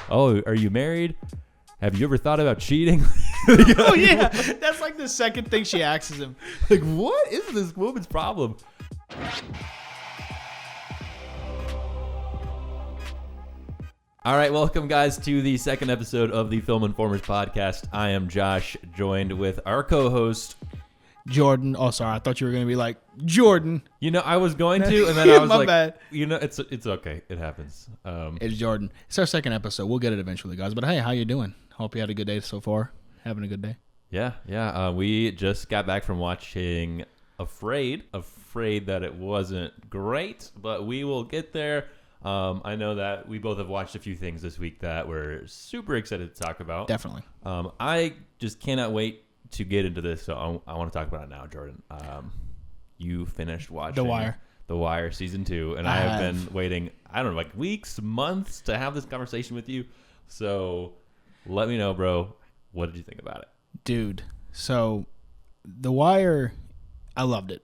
Oh, are you married? Have you ever thought about cheating? Oh yeah, that's like the second thing she asks him. Like, what is this woman's problem? All right, welcome guys to the second episode of the Film Informers podcast. I am Josh, joined with our co-host Jordan. Oh, sorry, I thought you were gonna be like Jordan. You know, I was going to, and then I was My like, bad. you know, it's okay, it happens. It's Jordan. It's our second episode. We'll get it eventually, guys. But hey, how you doing? Hope you had a good day so far. Having a good day. Yeah. We just got back from watching Afraid that it wasn't great, but we will get there. I know that we both have watched a few things this week that we're super excited to talk about. Definitely. I just cannot wait to get into this, so I want to talk about it now, Jordan. You finished watching The Wire season 2, and I have been waiting, I don't know, like weeks, months to have this conversation with you. So let me know, bro. What did you think about it? Dude, so The Wire, I loved it.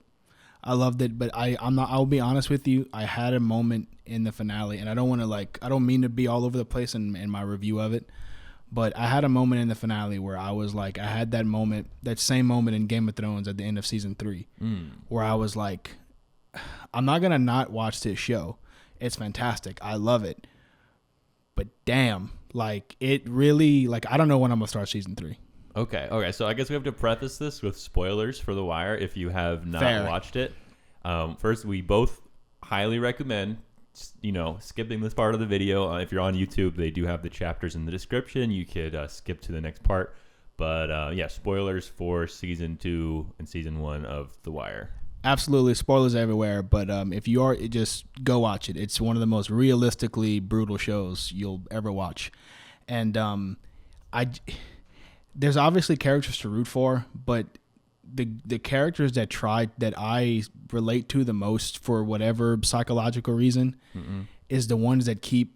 But I'll be honest with you. I had a moment in the finale, and I don't mean to be all over the place in my review of it, but I had a moment in the finale where I was like, I had that same moment in Game of Thrones at the end of season 3, where I was like, I'm not going to not watch this show. It's fantastic. I love it. But damn, like it really, like I don't know when I'm going to start season 3. Okay. So I guess we have to preface this with spoilers for The Wire if you have not watched it. First, we both highly recommend, skipping this part of the video. If you're on YouTube, they do have the chapters in the description. You could skip to the next part. But spoilers for season 2 and season 1 of The Wire. Absolutely, spoilers everywhere. But if you are, just go watch it. It's one of the most realistically brutal shows you'll ever watch. And there's obviously characters to root for, but the characters that I relate to the most for whatever psychological reason is the ones that keep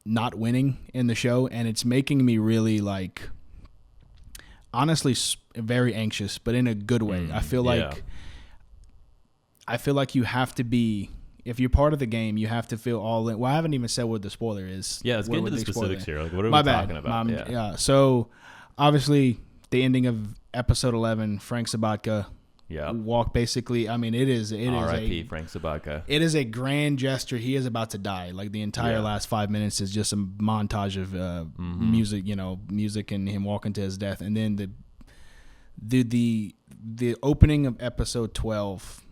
not winning in the show, and it's making me really honestly very anxious, but in a good way. I feel like you have to be, if you're part of the game, you have to feel all in. Well, I haven't even said what the spoiler is. Yeah, let's get into the specifics here. Like, what are we talking about? Yeah. So obviously the ending of episode 11, Frank Sabatka walk basicly. I mean, it is R.I.P. Frank Sabatka. It is a grand gesture. He is about to die. Like the entire last 5 minutes is just a montage of music and him walking to his death. And then the opening of episode 12.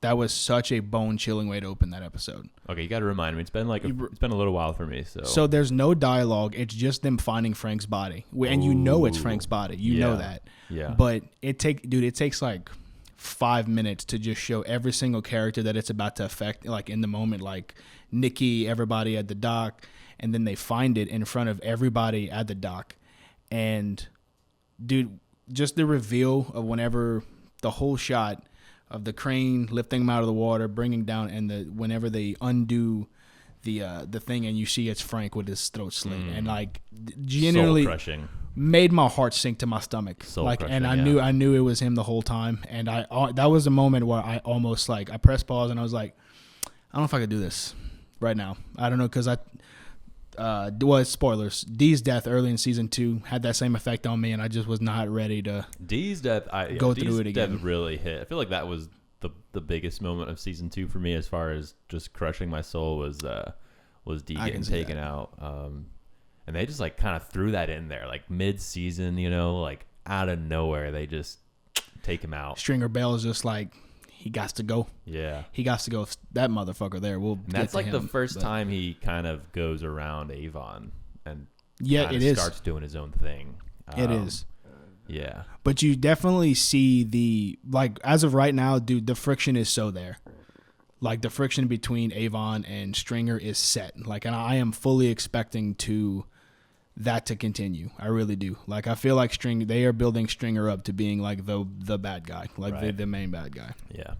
That was such a bone-chilling way to open that episode. Okay, you got to remind me. It's been it's been a little while for me. So there's no dialogue. It's just them finding Frank's body, and it's Frank's body. You know that. Yeah. But it takes like 5 minutes to just show every single character that it's about to affect, like in the moment, like Nikki, everybody at the dock, and then they find it in front of everybody at the dock, and dude, just the reveal of whenever the whole shot of the crane lifting him out of the water, bringing down, and whenever they undo the thing, and you see it's Frank with his throat slit, and like genuinely soul-crushing. Made my heart sink to my stomach. And I knew it was him the whole time, and that was the moment where I almost I pressed pause and I was like, I don't know if I could do this right now. I don't know, because spoilers. Dee's death early in season 2 had that same effect on me, and I just was not ready to Dee's death. Through it again. Death really hit. I feel like that was the biggest moment of season 2 for me, as far as just crushing my soul, was Dee getting taken out. And they just kind of threw that in there mid-season, like out of nowhere. They just take him out. Stringer Bell is just he got to go. Yeah. He got to go. That motherfucker there. That's the first time he kind of goes around Avon and starts doing his own thing. It is. Yeah. But you definitely see as of right now, dude, the friction is so there. The friction between Avon and Stringer is set. And I am fully expecting that to continue. I really do. I feel like they are building Stringer up to being the bad guy, the main bad guy. Yeah.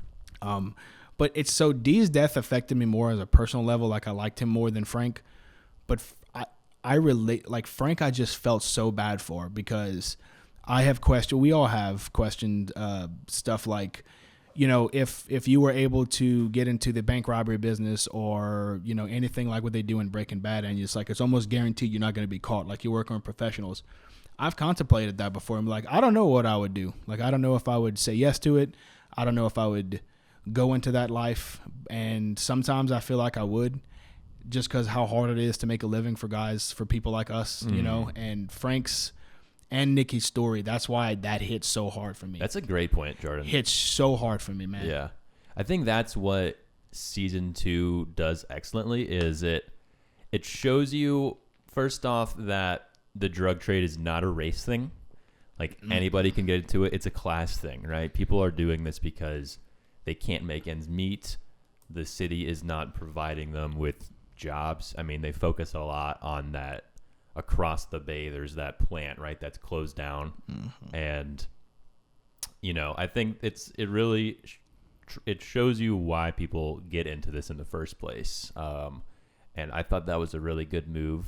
But it's so Dee's death affected me more as a personal level. I liked him more than Frank, but I relate. Frank, I just felt so bad for, because we all have questioned stuff you know, if you were able to get into the bank robbery business or, you know, anything like what they do in Breaking Bad, and it's like it's almost guaranteed you're not going to be caught, like you work on professionals. I've contemplated that before. I'm like, I don't know what I would do. Like, I don't know if I would say yes to it. I don't know if I would go into that life. And sometimes I feel like I would, just because how hard it is to make a living for guys, for people like us, you know, and Frank's and Nikki's story. That's why that hits so hard for me. That's a great point, Jordan. Hits so hard for me, man. Yeah. I think that's what season 2 does excellently is it shows you, first off, that the drug trade is not a race thing. Like, anybody can get into it. It's a class thing, right? People are doing this because they can't make ends meet. The city is not providing them with jobs. I mean, they focus a lot on that. Across the bay, there's that plant, right, that's closed down. And, you know, I think it really it shows you why people get into this in the first place. And I thought that was a really good move.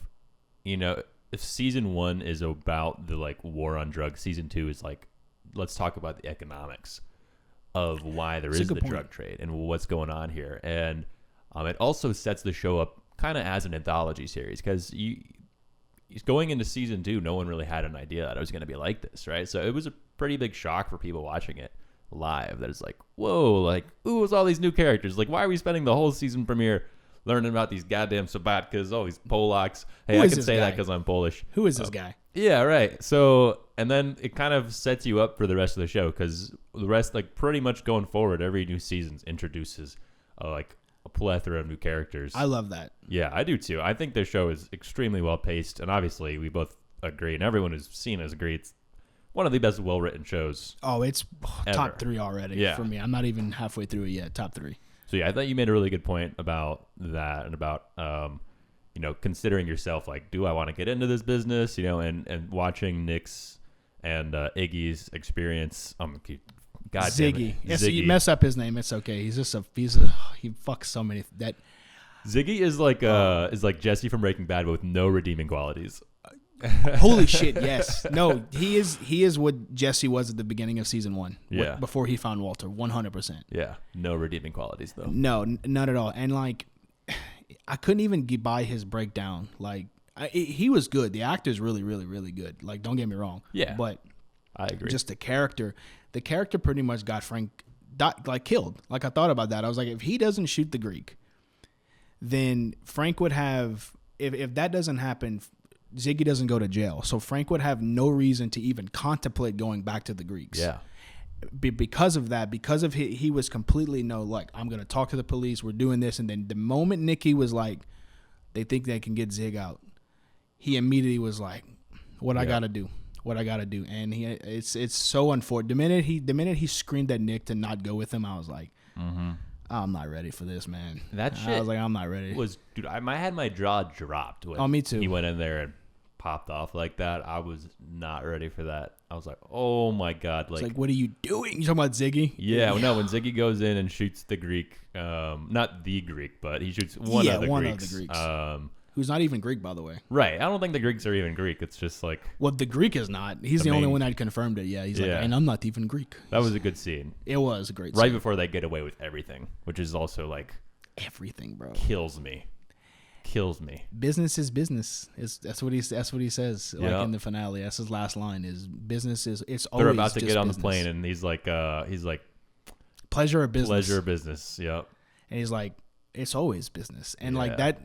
You know, if season 1 is about the like war on drugs, season 2 is like, let's talk about the economics of why there is the drug trade and what's going on here. And it also sets the show up kind of as an anthology series, because going into season 2, no one really had an idea that it was going to be like this, right? So it was a pretty big shock for people watching it live, that it's like, whoa, like, ooh, it's all these new characters. Like, why are we spending the whole season premiere learning about these goddamn Sabatkas, all these Polacks? Hey, I can say that because I'm Polish. Who is this guy? Yeah, right. So, and then it kind of sets you up for the rest of the show, because the rest, like, pretty much going forward, every new season introduces, like, a plethora of new characters. I love that. Yeah, I do too. I think the show is extremely well paced, and obviously we both agree, and everyone who's seen us agree, it's one of the best well written shows. Oh, it's top 3 already for me. I'm not even halfway through it yet. Top 3. So yeah, I thought you made a really good point about that, and about you know, considering yourself, like, do I want to get into this business? You know, and watching Nick's and Iggy's experience. God Ziggy. damn it. Yes, Ziggy. you mess up his name. It's okay. He fucks so many. That Ziggy is like Jesse from Breaking Bad, but with no redeeming qualities. Holy shit! Yes. No. He is what Jesse was at the beginning of season 1. Yeah. Before he found Walter. 100%. Yeah. No redeeming qualities though. No, not at all. And like, I couldn't even get by his breakdown. Like, he was good. The actor's really, really, really good. Like, don't get me wrong. Yeah. But I agree. Just the character pretty much got Frank killed. Like, I thought about that. I was like, if he doesn't shoot the Greek, then Frank would have, if that doesn't happen, Ziggy doesn't go to jail. So Frank would have no reason to even contemplate going back to the Greeks. Yeah. Because of that, because of he was completely like, I'm going to talk to the police. We're doing this. And then the moment Nikki was like, they think they can get Zig out, he immediately was like, what I got to do. And it's so unfortunate. The minute he screamed at Nick to not go with him, I was like, I'm not ready for this, man. That shit. I was like, I'm not ready. Dude, I had my jaw dropped when me too. He went in there and popped off like that. I was not ready for that. I was like, oh my God. Like, what are you doing? You talking about Ziggy? Yeah, no, when Ziggy goes in and shoots the Greek, not the Greek, but he shoots one of the Greeks. Who's not even Greek, by the way. Right. I don't think the Greeks are even Greek. It's just like... Well, the Greek is not. He's the only one that confirmed it. Yeah, he's like, and I'm not even Greek. That was a good scene. It was a great scene. Right scene. Before they get away with everything, which is also like... Everything, bro. Kills me. Business is business. That's what he says. Like in the finale. That's his last line. Is business is. It's always. They're about to just get on business. the plane, and he's like, pleasure or business. Pleasure or business. Yep. And he's like, it's always business. And like that.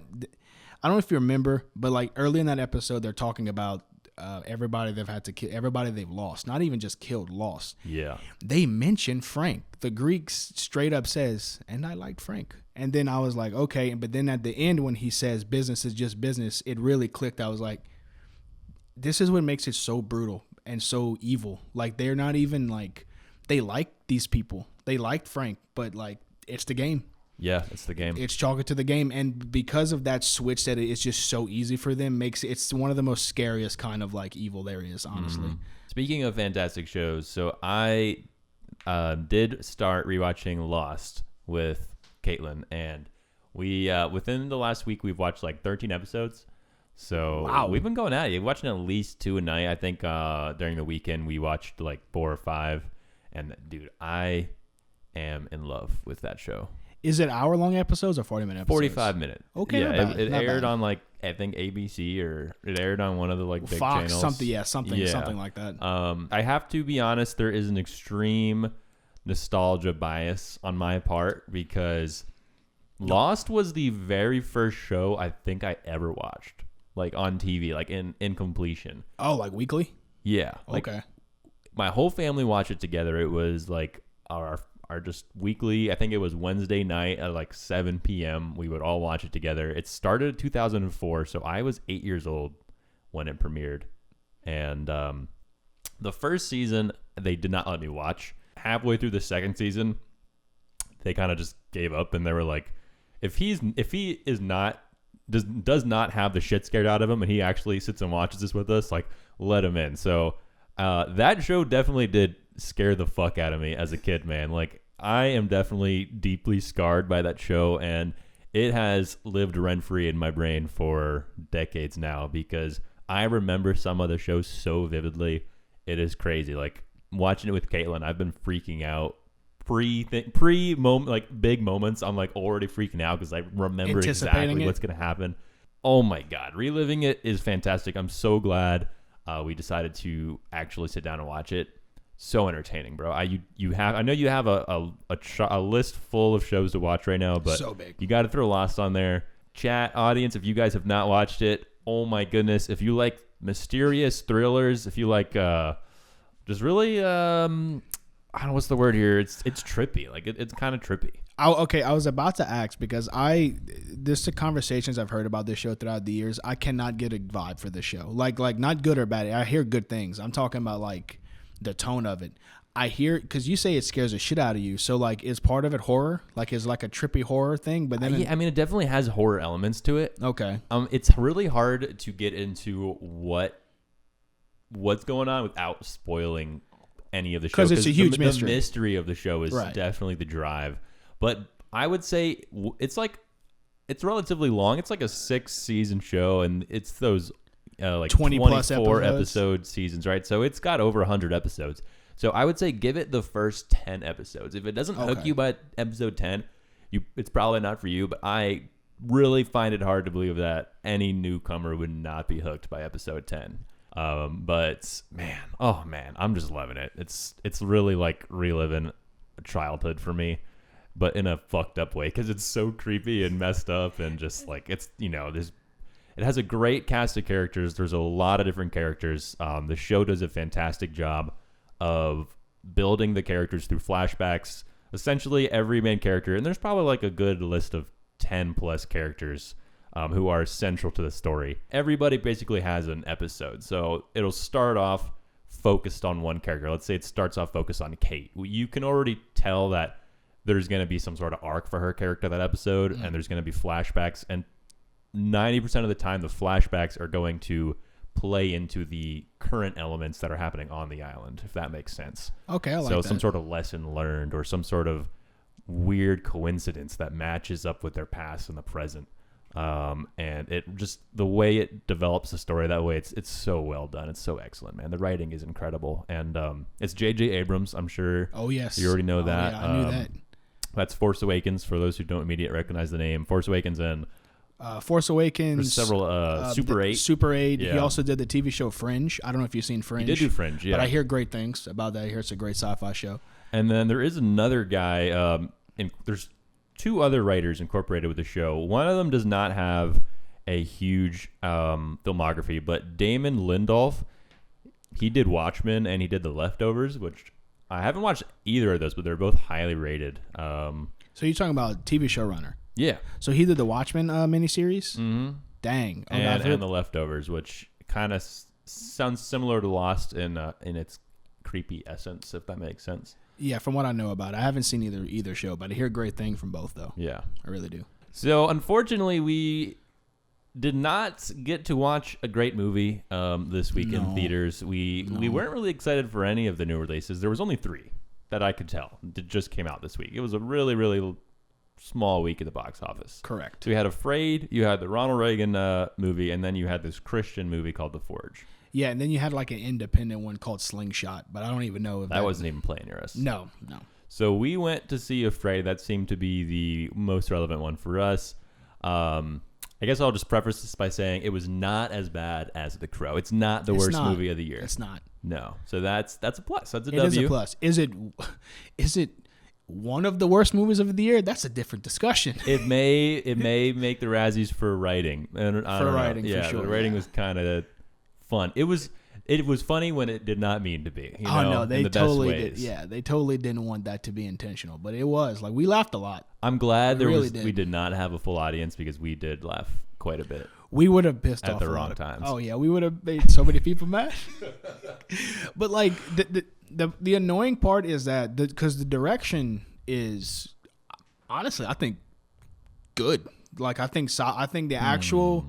I don't know if you remember, but like early in that episode, they're talking about everybody they've had to kill, everybody they've lost. Not even just killed, lost. Yeah. They mention Frank. The Greeks straight up says, and I liked Frank. And then I was like, okay. But then at the end, when he says business is just business, it really clicked. I was like, this is what makes it so brutal and so evil. Like, they're not even like, they like these people. They liked Frank, but like, it's the game. Yeah, it's the game. It's chalk it to the game. And because of that switch that it's just so easy for them, it's one of the most scariest kind of like evil there is, honestly. Mm-hmm. Speaking of fantastic shows, so I did start rewatching Lost with Caitlin, and we within the last week we've watched like 13 episodes. So wow. We've been going at it. We're watching at least 2 a night. I think during the weekend we watched like 4 or 5. And dude, I am in love with that show. Is it hour-long episodes or 40-minute episodes? 45-minute. Okay, yeah, not bad, it not aired bad. on like I think ABC or it aired on one of the like big Fox, channels. something like that. I have to be honest, there is an extreme nostalgia bias on my part because Lost was the very first show I think I ever watched, like on TV, like in completion. Oh, like weekly? Yeah. Like, okay. my whole family watched it together. It was like our just weekly. I think it was Wednesday night at like 7 p.m. We would all watch it together. It started in 2004, so I was 8 years old when it premiered. And the first season, they did not let me watch. Halfway through the second season, they kind of just gave up, and they were like, if he does not have the shit scared out of him, and he actually sits and watches this with us, like, let him in. So that show definitely did scare the fuck out of me as a kid, man. Like, I am definitely deeply scarred by that show, and it has lived rent-free in my brain for decades now because I remember some of the shows so vividly. It is crazy. Like, watching it with Caitlin, I've been freaking out pre-moment, like big moments. I'm like already freaking out because I remember exactly what's going to happen. Oh my God. Reliving it is fantastic. I'm so glad we decided to actually sit down and watch it. So entertaining, bro. I know you have a list full of shows to watch right now, but so big. You got to throw Lost on there. Chat audience, if you guys have not watched it, oh my goodness. If you like mysterious thrillers, if you like just really I don't know what's the word here. It's trippy. Like it's kind of trippy. Okay, I was about to ask because this the conversations I've heard about this show throughout the years. I cannot get a vibe for this show. Like not good or bad. I hear good things. I'm talking about like the tone of it. I hear because you say it scares the shit out of you. So like, is part of it horror? Like, is like a trippy horror thing? But then I mean, it definitely has horror elements to it. Okay. It's really hard to get into what's going on without spoiling any of the show because it's a huge mystery. The mystery of the show is definitely the drive. But I would say it's relatively long. It's like a 6-season show, and it's those like 24 episode seasons, right? So it's got over 100 episodes. So I would say give it the first 10 episodes. If it doesn't hook you by episode 10, it's probably not for you. But I really find it hard to believe that any newcomer would not be hooked by episode 10. But man, I'm just loving it. It's really like reliving childhood for me, but in a fucked up way because it's so creepy and messed up and just like it has a great cast of characters. There's a lot of different characters. The show does a fantastic job of building the characters through flashbacks. Essentially every main character, and there's probably like a good list of 10 plus characters who are central to the story. Everybody basically has an episode. So it'll start off focused on one character. Let's say it starts off focused on Kate. You can already tell that there's going to be some sort of arc for her character that episode, and there's going to be flashbacks. And 90% of the time, the flashbacks are going to play into the current elements that are happening on the island, if that makes sense. Okay, I like that. So some sort of lesson learned or some sort of weird coincidence that matches up with their past and the present. And it just the way it develops the story that way, it's so well done. It's so excellent, man. The writing is incredible, and it's J.J. Abrams. I'm sure. Oh yes, you already know that. Yeah, I knew that. That's Force Awakens. For those who don't immediately recognize the name, Force Awakens and Force Awakens. There's several Super 8. Super 8. Yeah. He also did the TV show Fringe. I don't know if you've seen Fringe. He did do Fringe, yeah. But I hear great things about that. I hear it's a great sci-fi show. And then there is another guy. There's 2 other writers incorporated with the show. One of them does not have a huge filmography, but Damon Lindelof, he did Watchmen and he did The Leftovers, which I haven't watched either of those, but they're both highly rated. So you're talking about TV showrunner? Yeah. So he did the Watchmen miniseries? Mm-hmm. Dang. Oh, and The Leftovers, which kind of sounds similar to Lost in its creepy essence, if that makes sense. Yeah, from what I know about it. I haven't seen either show, but I hear great things from both, though. Yeah. I really do. So, unfortunately, we did not get to watch a great movie this week in theaters. We weren't really excited for any of the new releases. There was only 3 that I could tell that just came out this week. It was a really, really small week at the box office. Correct. So you had Afraid, you had the Ronald Reagan movie, and then you had this Christian movie called The Forge. Yeah, and then you had like an independent one called Slingshot, but I don't even know if that wasn't even playing near us. No. So we went to see Afraid. That seemed to be the most relevant one for us. I guess I'll just preface this by saying it was not as bad as The Crow. It's not the worst movie of the year. It's not. No. So that's a plus. That's a W. W. It is a plus. Is it one of the worst movies of the year? That's a different discussion. It may make the Razzies for writing. And I don't know. Yeah, for sure. The writing was kind of fun. It was funny when it did not mean to be. They totally did. Yeah, they totally didn't want that to be intentional, but it was. Like, we laughed a lot. I'm glad we did not have a full audience because we did laugh quite a bit. We would have pissed at off the wrong times. Oh yeah, we would have made so many people mad. But like the annoying part is that because the direction is honestly, I think good. Like I think the actual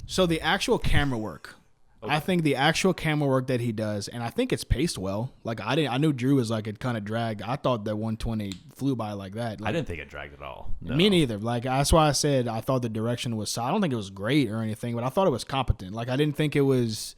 the actual camera work. Okay. I think the actual camera work that he does, and I think it's paced well. Like I knew Drew was like it kind of dragged. I thought that 120 flew by like that. Like, I didn't think it dragged at all. No. Me neither. Like that's why I said I thought the direction was. I don't think it was great or anything, but I thought it was competent. Like I didn't think it was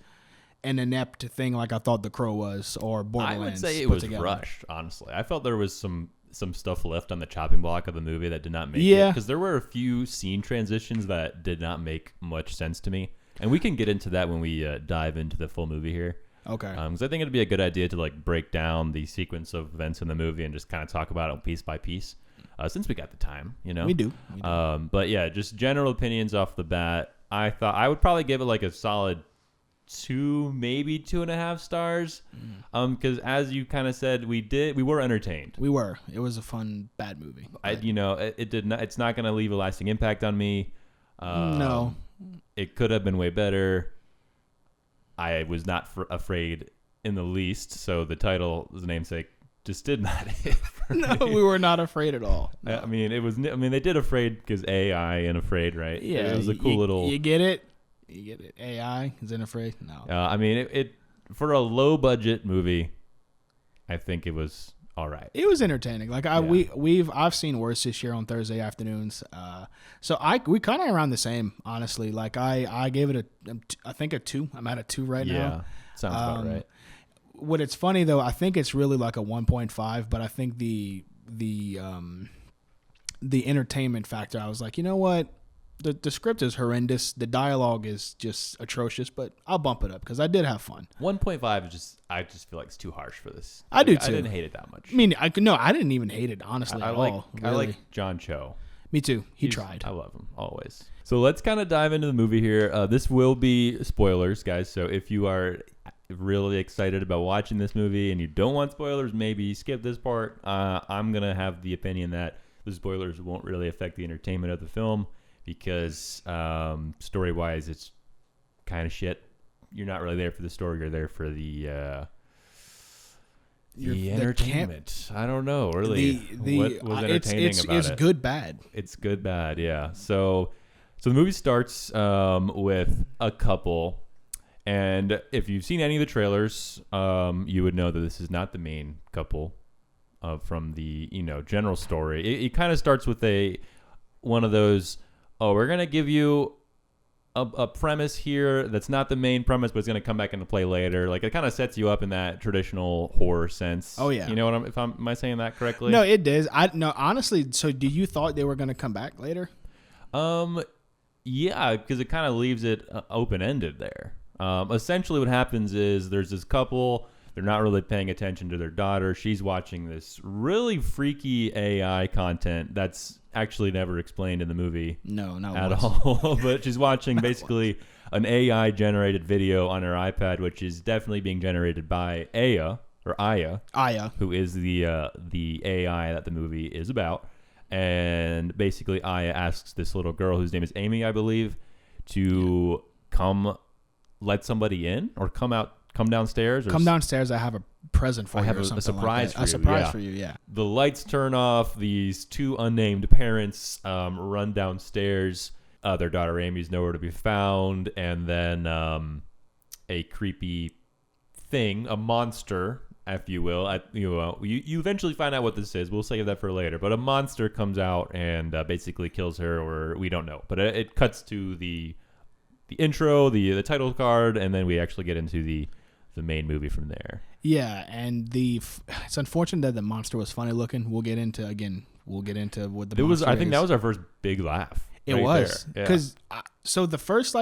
an inept thing like I thought The Crow was or Borderlands. I would say it was rushed. Honestly, I felt there was some stuff left on the chopping block of the movie that did not make it. Because there were a few scene transitions that did not make much sense to me. And we can get into that when we dive into the full movie here. Okay. Because I think it'd be a good idea to like break down the sequence of events in the movie and just kind of talk about it piece by piece. Since we got the time, We do. But yeah, just general opinions off the bat. I thought I would probably give it like a solid 2, maybe 2.5 stars. Because as you kind of said, we were entertained. We were. It was a fun, bad movie. It did not. It's not going to leave a lasting impact on me. No. It could have been way better. I was not afraid in the least, so the title's namesake just did not hit for me. We were not afraid at all. No. I mean, they did Afraid because AI and Afraid, right? Yeah, it was a cool little. You get it. AI is in Afraid. No. I mean, it for a low budget movie, I think it was all right. It was entertaining. Like I've seen worse this year on Thursday afternoons. So we kind of around the same, honestly. Like I gave it I think a 2. I'm at a 2 right now. Yeah, sounds about right. What it's funny though, I think it's really like a 1.5, but I think the entertainment factor, I was like, you know what? The script is horrendous. The dialogue is just atrocious, but I'll bump it up because I did have fun. 1.5 is just, I just feel like it's too harsh for this. I do too. I didn't hate it that much. I mean, I didn't even hate it, honestly, at all. Really. I like John Cho. Me too. He tried. I love him, always. So let's kind of dive into the movie here. This will be spoilers, guys. So if you are really excited about watching this movie and you don't want spoilers, maybe skip this part. I'm going to have the opinion that the spoilers won't really affect the entertainment of the film. Because story-wise, it's kind of shit. You're not really there for the story. You're there for the entertainment. I don't know, really. What was entertaining about it? It's good, bad. It's good, bad, yeah. So the movie starts with a couple. And if you've seen any of the trailers, you would know that this is not the main couple from the general story. It kind of starts with one of those... Oh, we're going to give you a premise here that's not the main premise, but it's going to come back into play later. Like, it kind of sets you up in that traditional horror sense. Oh, yeah. You know what am I saying that correctly? No, it does. No, honestly, so do you thought they were going to come back later? Yeah, because it kind of leaves it open-ended there. Essentially what happens is there's this couple... They're not really paying attention to their daughter. She's watching this really freaky AI content that's actually never explained in the movie. No, not at all. But she's watching basically an AI-generated video on her iPad, which is definitely being generated by Aya, who is the AI that the movie is about. And basically, Aya asks this little girl, whose name is Amy, I believe, to come let somebody in or come downstairs. Come downstairs. I have a present for you. I have a surprise for you. A surprise for you, yeah. The lights turn off. These two unnamed parents run downstairs. Their daughter Amy's nowhere to be found. And then a creepy thing, a monster, if you will. You eventually find out what this is. We'll save that for later. But a monster comes out and basically kills her, or we don't know. But it cuts to the intro, the title card, and then we actually get into the the main movie from there. Yeah, and it's unfortunate that the monster was funny looking. We'll get into what the monster I think is. that was our first big laugh. It right was there. because so the first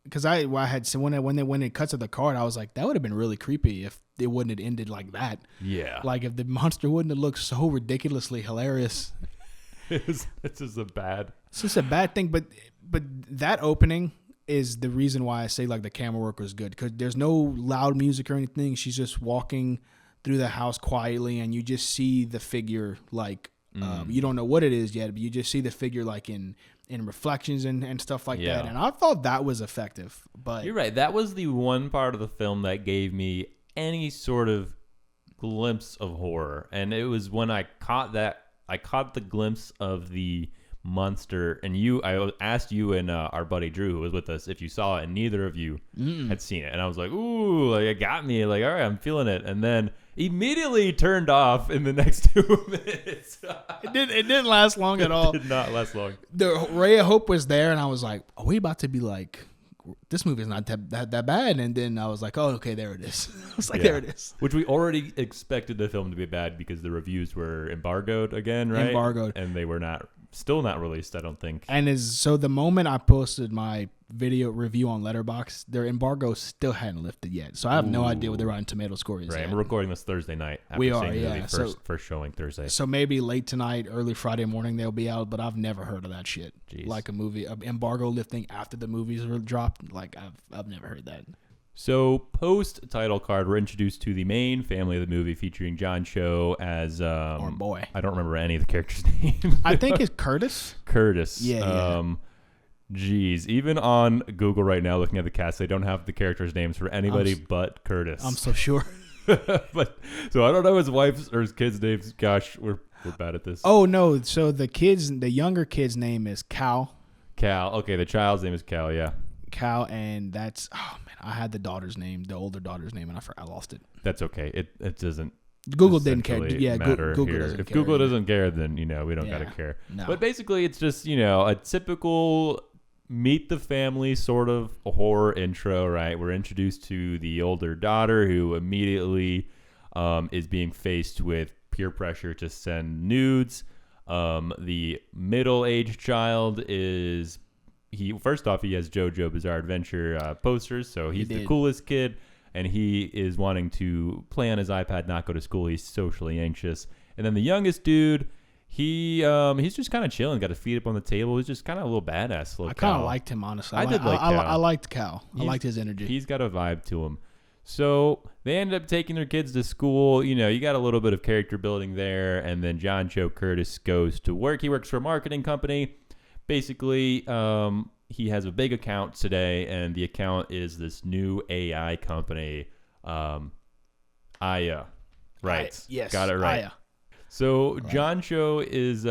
because I had so when it cuts to the card, I was like, that would have been really creepy if it wouldn't have ended like that. Yeah, like if the monster wouldn't have looked so ridiculously hilarious. It's just a bad thing, but that opening is the reason why I say like the camera work was good, because there's no loud music or anything. She's just walking through the house quietly, and you just see the figure like you don't know what it is yet, but you just see the figure like in reflections and stuff like that. And I thought that was effective. But you're right. That was the one part of the film that gave me any sort of glimpse of horror, and it was when I caught the glimpse of the monster, and I asked you and our buddy Drew, who was with us, if you saw it, and neither of you had seen it. And I was like, ooh, like it got me, like, all right, I'm feeling it. And then immediately turned off in the next 2 minutes. It didn't last long at all. It did not last long. The ray of hope was there, and I was like, are we about to be like, this movie is not that bad? And then I was like, oh, okay, there it is. I was like, there it is. Which we already expected the film to be bad because the reviews were embargoed again, right? Embargoed. And they were still not released, I don't think. And so the moment I posted my video review on Letterboxd, their embargo still hadn't lifted yet. So I have no idea what the Rotten Tomato score is. Right, yet. and we're recording this Thursday night. We are, yeah. First showing Thursday. So maybe late tonight, early Friday morning, they'll be out. But I've never heard of that shit. Jeez. Like a movie, embargo lifting after the movies were dropped. Like I've never heard that. So post-title card, we're introduced to the main family of the movie, featuring John Cho as our boy. I don't remember any of the characters' names. I think it's Curtis. Curtis. Yeah. Geez, even on Google right now, looking at the cast, they don't have the characters' names for anybody but Curtis. I'm so sure. But so I don't know his wife's or his kids' names. Gosh, we're bad at this. Oh no! So the younger kid's name is Cal. Cal. Okay, the child's name is Cal. Yeah. Cal, and that's I had the older daughter's name, and I lost it. That's okay. It doesn't. Google didn't care. Yeah, matter Google here. doesn't If care. Google doesn't care, then we don't gotta care. No. But basically, it's just a typical meet the family sort of horror intro, right? We're introduced to the older daughter who immediately is being faced with peer pressure to send nudes. The middle-aged child is. First off, he has JoJo Bizarre Adventure posters, so he's the coolest kid, and he is wanting to play on his iPad, not go to school. He's socially anxious. And then the youngest dude, he's just kind of chilling, got his feet up on the table. He's just kind of a little badass. I kind of liked him, honestly. I did like Cal. I liked Cal. I liked his energy. He's got a vibe to him. So they ended up taking their kids to school. You got a little bit of character building there, and then John Cho Curtis goes to work. He works for a marketing company. Basically, he has a big account today, and the account is this new AI company, Aya. Right. Yes. Got it right. Aya. So John Cho is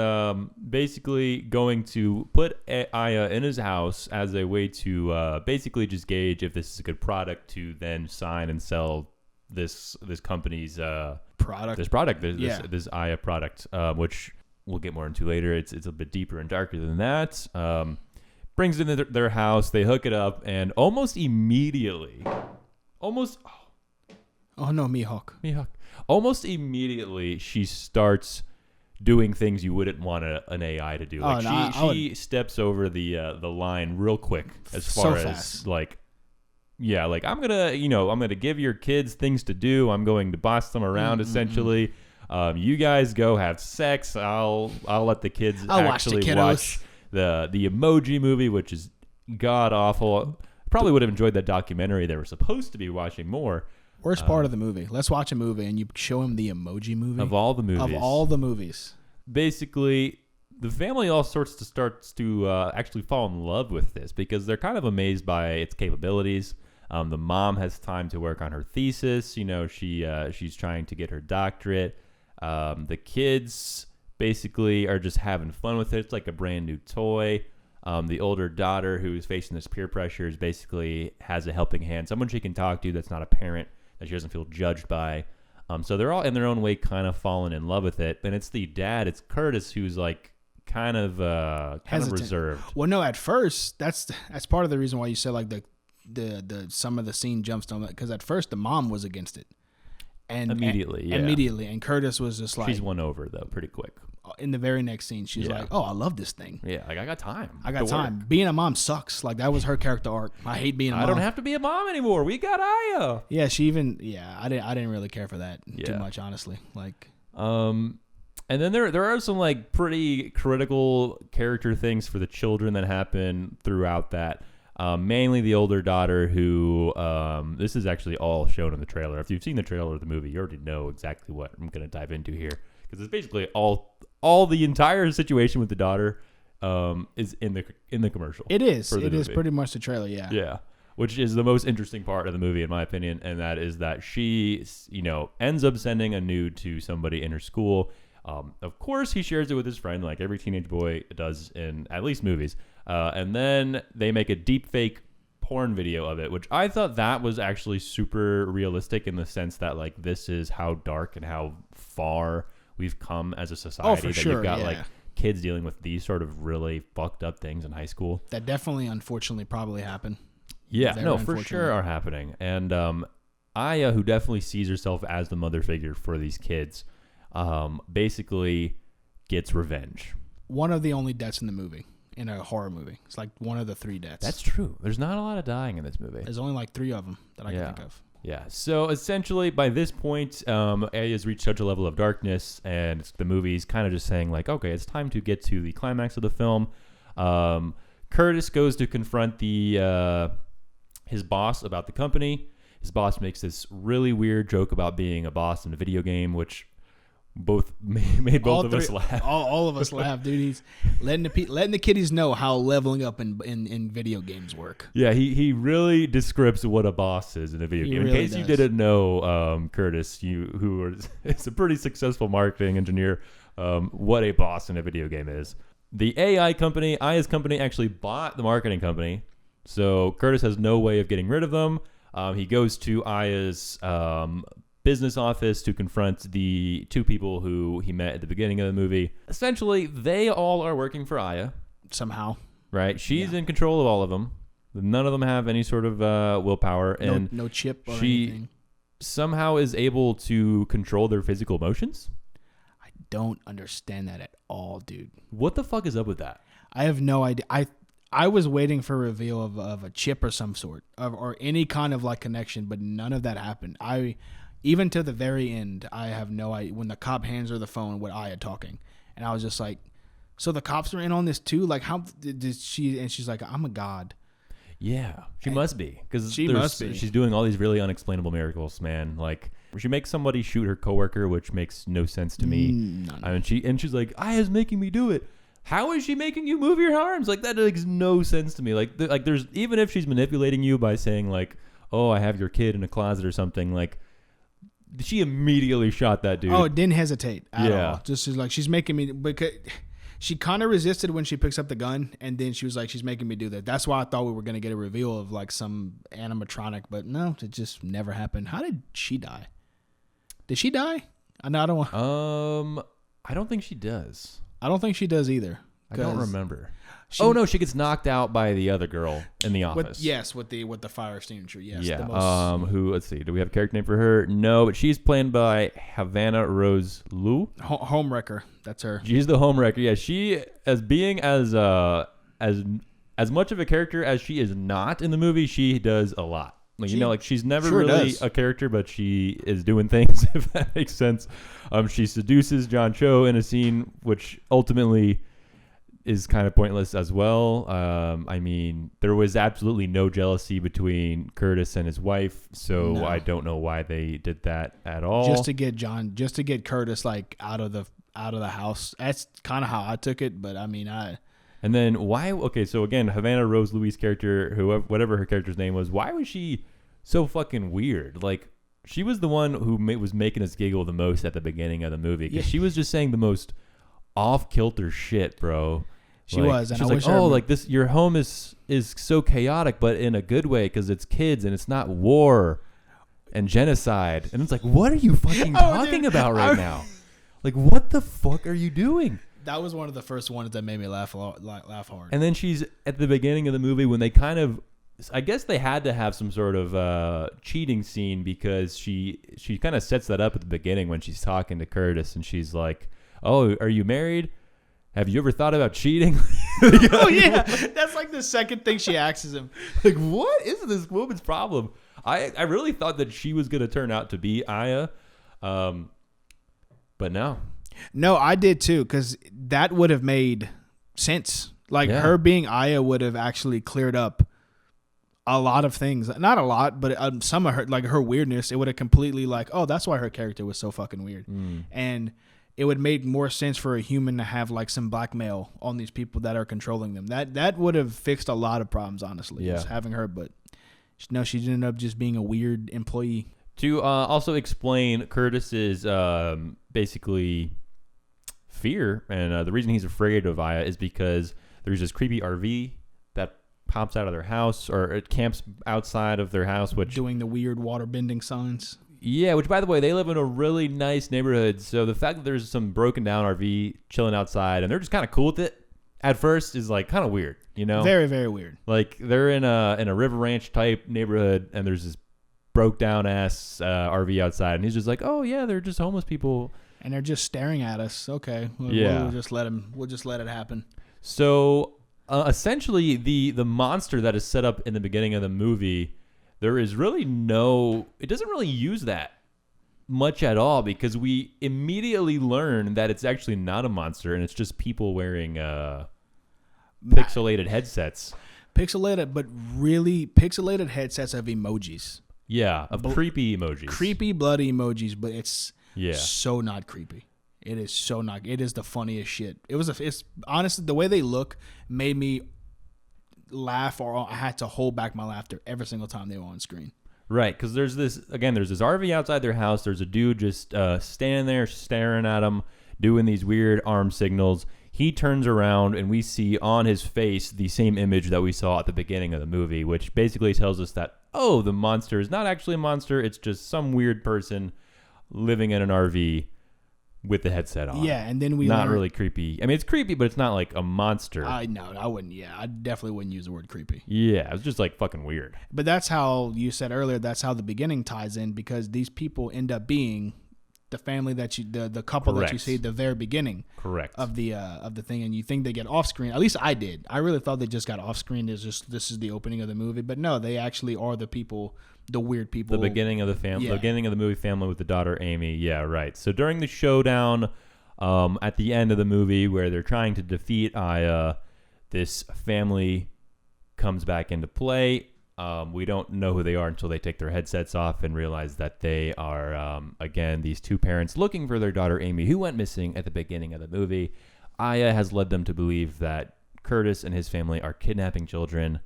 basically going to put Aya in his house as a way to basically just gauge if this is a good product to then sign and sell this company's product. This Aya product, which we'll get more into later. It's a bit deeper and darker than that. Brings it into their house. They hook it up, and almost immediately, oh no, Mihawk. Almost immediately, she starts doing things you wouldn't want an AI to do. Like she steps over the line real quick as far as like, yeah, like I'm gonna give your kids things to do. I'm going to boss them around essentially. You guys go have sex. I'll let the kids actually watch the Emoji Movie, which is god awful. Probably would have enjoyed that documentary. They were supposed to be watching more. Worst part of the movie. Let's watch a movie, and you show him the Emoji Movie. Of all the movies. Basically, the family starts to actually fall in love with this because they're kind of amazed by its capabilities. The mom has time to work on her thesis. She's trying to get her doctorate. The kids basically are just having fun with it. It's like a brand new toy. The older daughter, who's facing this peer pressure, basically has a helping hand, someone she can talk to that's not a parent, that she doesn't feel judged by. So they're all in their own way kind of falling in love with it. And it's the dad, it's Curtis, who's like kind of reserved. Well, no, at first that's part of the reason why you said like the some of the scene jumps on, because at first the mom was against it, and immediately, and Curtis was just like, she's won over though pretty quick. In the very next scene, she's like, "Oh, I love this thing. Yeah, like I got time. Being a mom sucks. Like that was her character arc. I hate being a mom. I don't have to be a mom anymore. We got Aya." Yeah, I didn't really care for that too much, honestly. Like, and then there are some like pretty critical character things for the children that happen throughout that. Mainly the older daughter, who this is actually all shown in the trailer. If you've seen the trailer of the movie, you already know exactly what I'm going to dive into here, because it's basically all the entire situation with the daughter is in the commercial. It is. It is pretty much the trailer. Yeah. Yeah. Which is the most interesting part of the movie, in my opinion, and that is that she, ends up sending a nude to somebody in her school. Of course, he shares it with his friend, like every teenage boy does in at least movies. And then they make a deep fake porn video of it, which I thought that was actually super realistic in the sense that like this is how dark and how far we've come as a society. You've got like kids dealing with these sort of really fucked up things in high school. That definitely, unfortunately, probably happened. Yeah, no, for sure are happening. And Aya, who definitely sees herself as the mother figure for these kids, basically gets revenge. One of the only deaths in the movie, in a horror movie. It's like one of the 3 deaths. That's true. There's not a lot of dying in this movie. There's only like 3 of them that I can think of. Yeah. So essentially, by this point, Aya's reached such a level of darkness, and the movie's kind of just saying like, okay, it's time to get to the climax of the film. Curtis goes to confront his boss about the company. His boss makes this really weird joke about being a boss in a video game, which made both of us laugh. All of us laugh, dude. He's letting the kiddies know how leveling up in video games work. Yeah, he really describes what a boss is in a video game. In case you didn't know, Curtis, who is a pretty successful marketing engineer, what a boss in a video game is. The AI company, Aya's company, actually bought the marketing company, so Curtis has no way of getting rid of them. He goes to Aya's business office to confront the 2 people who he met at the beginning of the movie. Essentially, they all are working for Aya. Somehow. Right? She's in control of all of them. None of them have any sort of willpower. And no chip or she anything. Somehow is able to control their physical motions. I don't understand that at all, dude. What the fuck is up with that? I have no idea. I was waiting for a reveal of a chip or some sort, or any kind of like connection, but none of that happened. Even to the very end, I have no idea. When the cop hands her the phone with Aya talking, and I was just like, so the cops are in on this too? Like, how did she? And she's like, I'm a god. Yeah, she must be, because she's doing all these really unexplainable miracles, man. Like, she makes somebody shoot her coworker, which makes no sense to me. None. I mean, she's like, Aya's making me do it. How is she making you move your arms? Like, that makes no sense to me. Like there's, even if she's manipulating you by saying like, oh, I have your kid in a closet or something, like, she immediately shot that dude. Oh, didn't hesitate at all. Just like, she's making me, because she kind of resisted when she picks up the gun, and then she was like, she's making me do that. That's why I thought we were going to get a reveal of like some animatronic, but no, it just never happened. How did she die? Did she die? I don't want. I don't think she does. I don't think she does either. I don't remember. No, she gets knocked out by the other girl in the office. With the fire extinguisher. Yes. Yeah. Let's see. Do we have a character name for her? No, but she's played by Havana Rose Liu. Homewrecker. That's her. She's the homewrecker. Yeah. She, as being as much of a character as she is not in the movie, she does a lot. Like, she's never really a character, but she is doing things, if that makes sense. She seduces John Cho in a scene, which ultimately is kind of pointless as well. I mean, there was absolutely no jealousy between Curtis and his wife, so no. I don't know why they did that at all. Just to get Curtis like out of the house. That's kind of how I took it, but I mean, And then why? Okay, so again, Havana Rose Louis' character, whatever her character's name was, why was she so fucking weird? Like, she was the one who was making us giggle the most at the beginning of the movie, because she was just saying the most off-kilter shit, bro. She was, and she's like, "Oh, like this, your home is so chaotic, but in a good way, because it's kids and it's not war and genocide." And it's like, what are you fucking talking about right now? Like, what the fuck are you doing? That was one of the first ones that made me laugh hard. And then she's at the beginning of the movie when they kind of I guess they had to have some sort of cheating scene because she kind of sets that up at the beginning when she's talking to Curtis, and she's like, "Oh, are you married? Have you ever thought about cheating?" Oh yeah, that's like the second thing she asks him. Like, what is this woman's problem? I really thought that she was gonna turn out to be Aya, but no. No, I did too, because that would have made sense. Like her being Aya would have actually cleared up a lot of things. Not a lot, but some of her, like her weirdness, it would have completely like, oh, that's why her character was so fucking weird. And it would make more sense for a human to have like some blackmail on these people that are controlling them. That would have fixed a lot of problems, honestly, just having her. But no, she ended up just being a weird employee. To also explain Curtis's basically fear, and the reason he's afraid of Aya is because there's this creepy RV that pops out of their house, or it camps outside of their house, which doing the weird water bending signs. Yeah, which, by the way, they live in a really nice neighborhood. So the fact that there's some broken down RV chilling outside and they're just kind of cool with it at first is like kind of weird, you know? Very, very weird. Like they're in a River Ranch type neighborhood and there's this broke down ass RV outside, and he's just like, "Oh yeah, they're just homeless people." And they're just staring at us. Okay, we'll just let them. We'll just let it happen. So essentially, the monster that is set up in the beginning of the movie, there is really it doesn't really use that much at all, because we immediately learn that it's actually not a monster and it's just people wearing pixelated headsets. Pixelated, but really pixelated headsets of emojis. Yeah, of creepy emojis. Creepy, bloody emojis, but it's so not creepy. It is so not. It is the funniest shit. It's honestly, the way they look made me laugh, or I had to hold back my laughter every single time they were on screen. Right, because there's this RV outside their house. There's a dude just standing there staring at them, doing these weird arm signals. He turns around and we see on his face the same image that we saw at the beginning of the movie, which basically tells us that, oh, the monster is not actually a monster. It's just some weird person living in an RV with the headset on. Yeah, and then not really creepy. I mean, it's creepy, but it's not like a monster. I wouldn't. Yeah, I definitely wouldn't use the word creepy. Yeah, it's just like fucking weird. But that's how you said earlier. That's how the beginning ties in, because these people end up being the family that the couple that you see at the very beginning. Correct. Of the thing, and you think they get off screen. At least I did. I really thought they just got off screen. This is the opening of the movie, but no, they actually are the people. The weird people. The beginning of the family, the beginning of the movie family with the daughter Amy. Yeah, right. So during the showdown, at the end of the movie where they're trying to defeat Aya, this family comes back into play. We don't know who they are until they take their headsets off and realize that they are, again, these two parents looking for their daughter Amy, who went missing at the beginning of the movie. Aya has led them to believe that Curtis and his family are kidnapping children,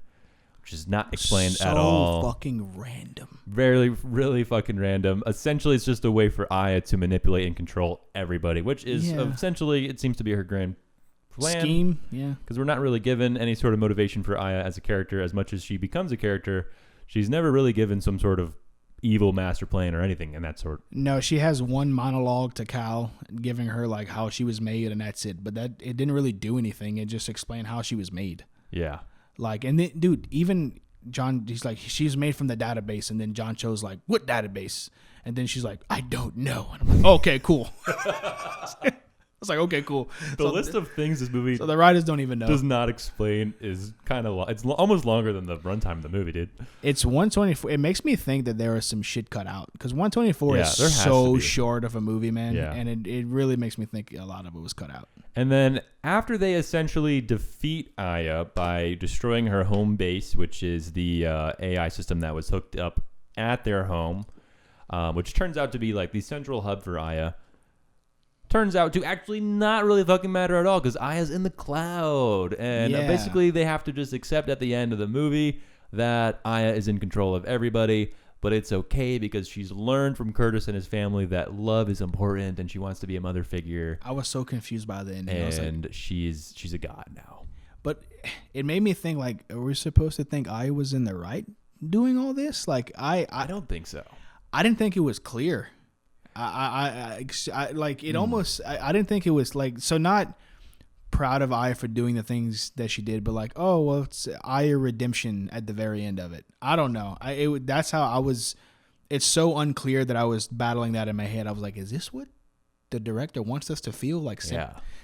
which is not explained at all. So fucking random. Very, really fucking random. Essentially, it's just a way for Aya to manipulate and control everybody, which is essentially, it seems to be her grand plan. Scheme, yeah. Because we're not really given any sort of motivation for Aya as a character. As much as she becomes a character, she's never really given some sort of evil master plan or anything in that sort. No, she has one monologue to Cal, giving her like how she was made, and that's it. But it didn't really do anything. It just explained how she was made. Yeah. Like, and then, dude, even John, he's like, she's made from the database. And then John Cho's like, what database? And then she's like, I don't know. And I'm like, okay, cool. I was like, okay, cool. The list of things this movie so the writers don't even know. Does not explain is kind of it's almost longer than the runtime of the movie, dude. It's 124. It makes me think that there was some shit cut out, because 124 is so short of a movie, man. Yeah. And it really makes me think a lot of it was cut out. And then after they essentially defeat Aya by destroying her home base, which is the AI system that was hooked up at their home, which turns out to be like the central hub for Aya, turns out to actually not really fucking matter at all, because Aya's in the cloud. And basically they have to just accept at the end of the movie that Aya is in control of everybody. But it's okay because she's learned from Curtis and his family that love is important, and she wants to be a mother figure. I was so confused by the ending. And she's a god now. But it made me think, like, are we supposed to think Aya was in the right doing all this? Like, I don't think so. I didn't think it was clear. I like it almost. I didn't think it was like, so not proud of Aya for doing the things that she did, but like, oh well, it's Aya redemption at the very end of it. I don't know. That's how I was. It's so unclear that I was battling that in my head. I was like, is this what the director wants us to feel, like